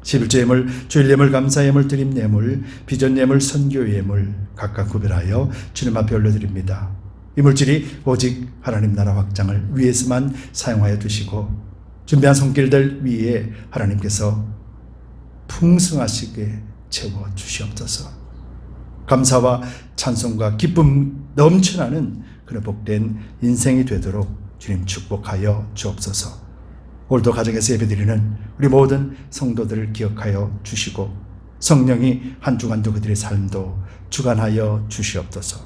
B: 11조 예물, 주일 예물, 감사 예물, 드림 예물, 비전 예물, 선교 예물 각각 구별하여 주님 앞에 올려드립니다. 이 물질이 오직 하나님 나라 확장을 위해서만 사용하여 주시고 준비한 손길들 위에 하나님께서 풍성하시게 채워 주시옵소서. 감사와 찬송과 기쁨 넘쳐나는 그런 복된 인생이 되도록 주님 축복하여 주옵소서. 오늘도 가정에서 예배드리는 우리 모든 성도들을 기억하여 주시고 성령이 한 주간도 그들의 삶도 주관하여 주시옵소서.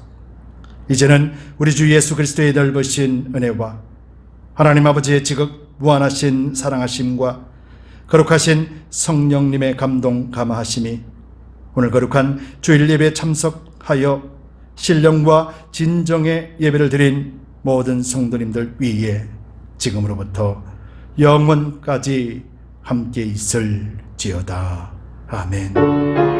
B: 이제는 우리 주 예수 그리스도의 넓으신 은혜와 하나님 아버지의 지극 무한하신 사랑하심과 거룩하신 성령님의 감동 감화하심이 오늘 거룩한 주일 예배에 참석하여 신령과 진정의 예배를 드린 모든 성도님들 위에 지금으로부터 영원까지 함께 있을지어다. 아멘.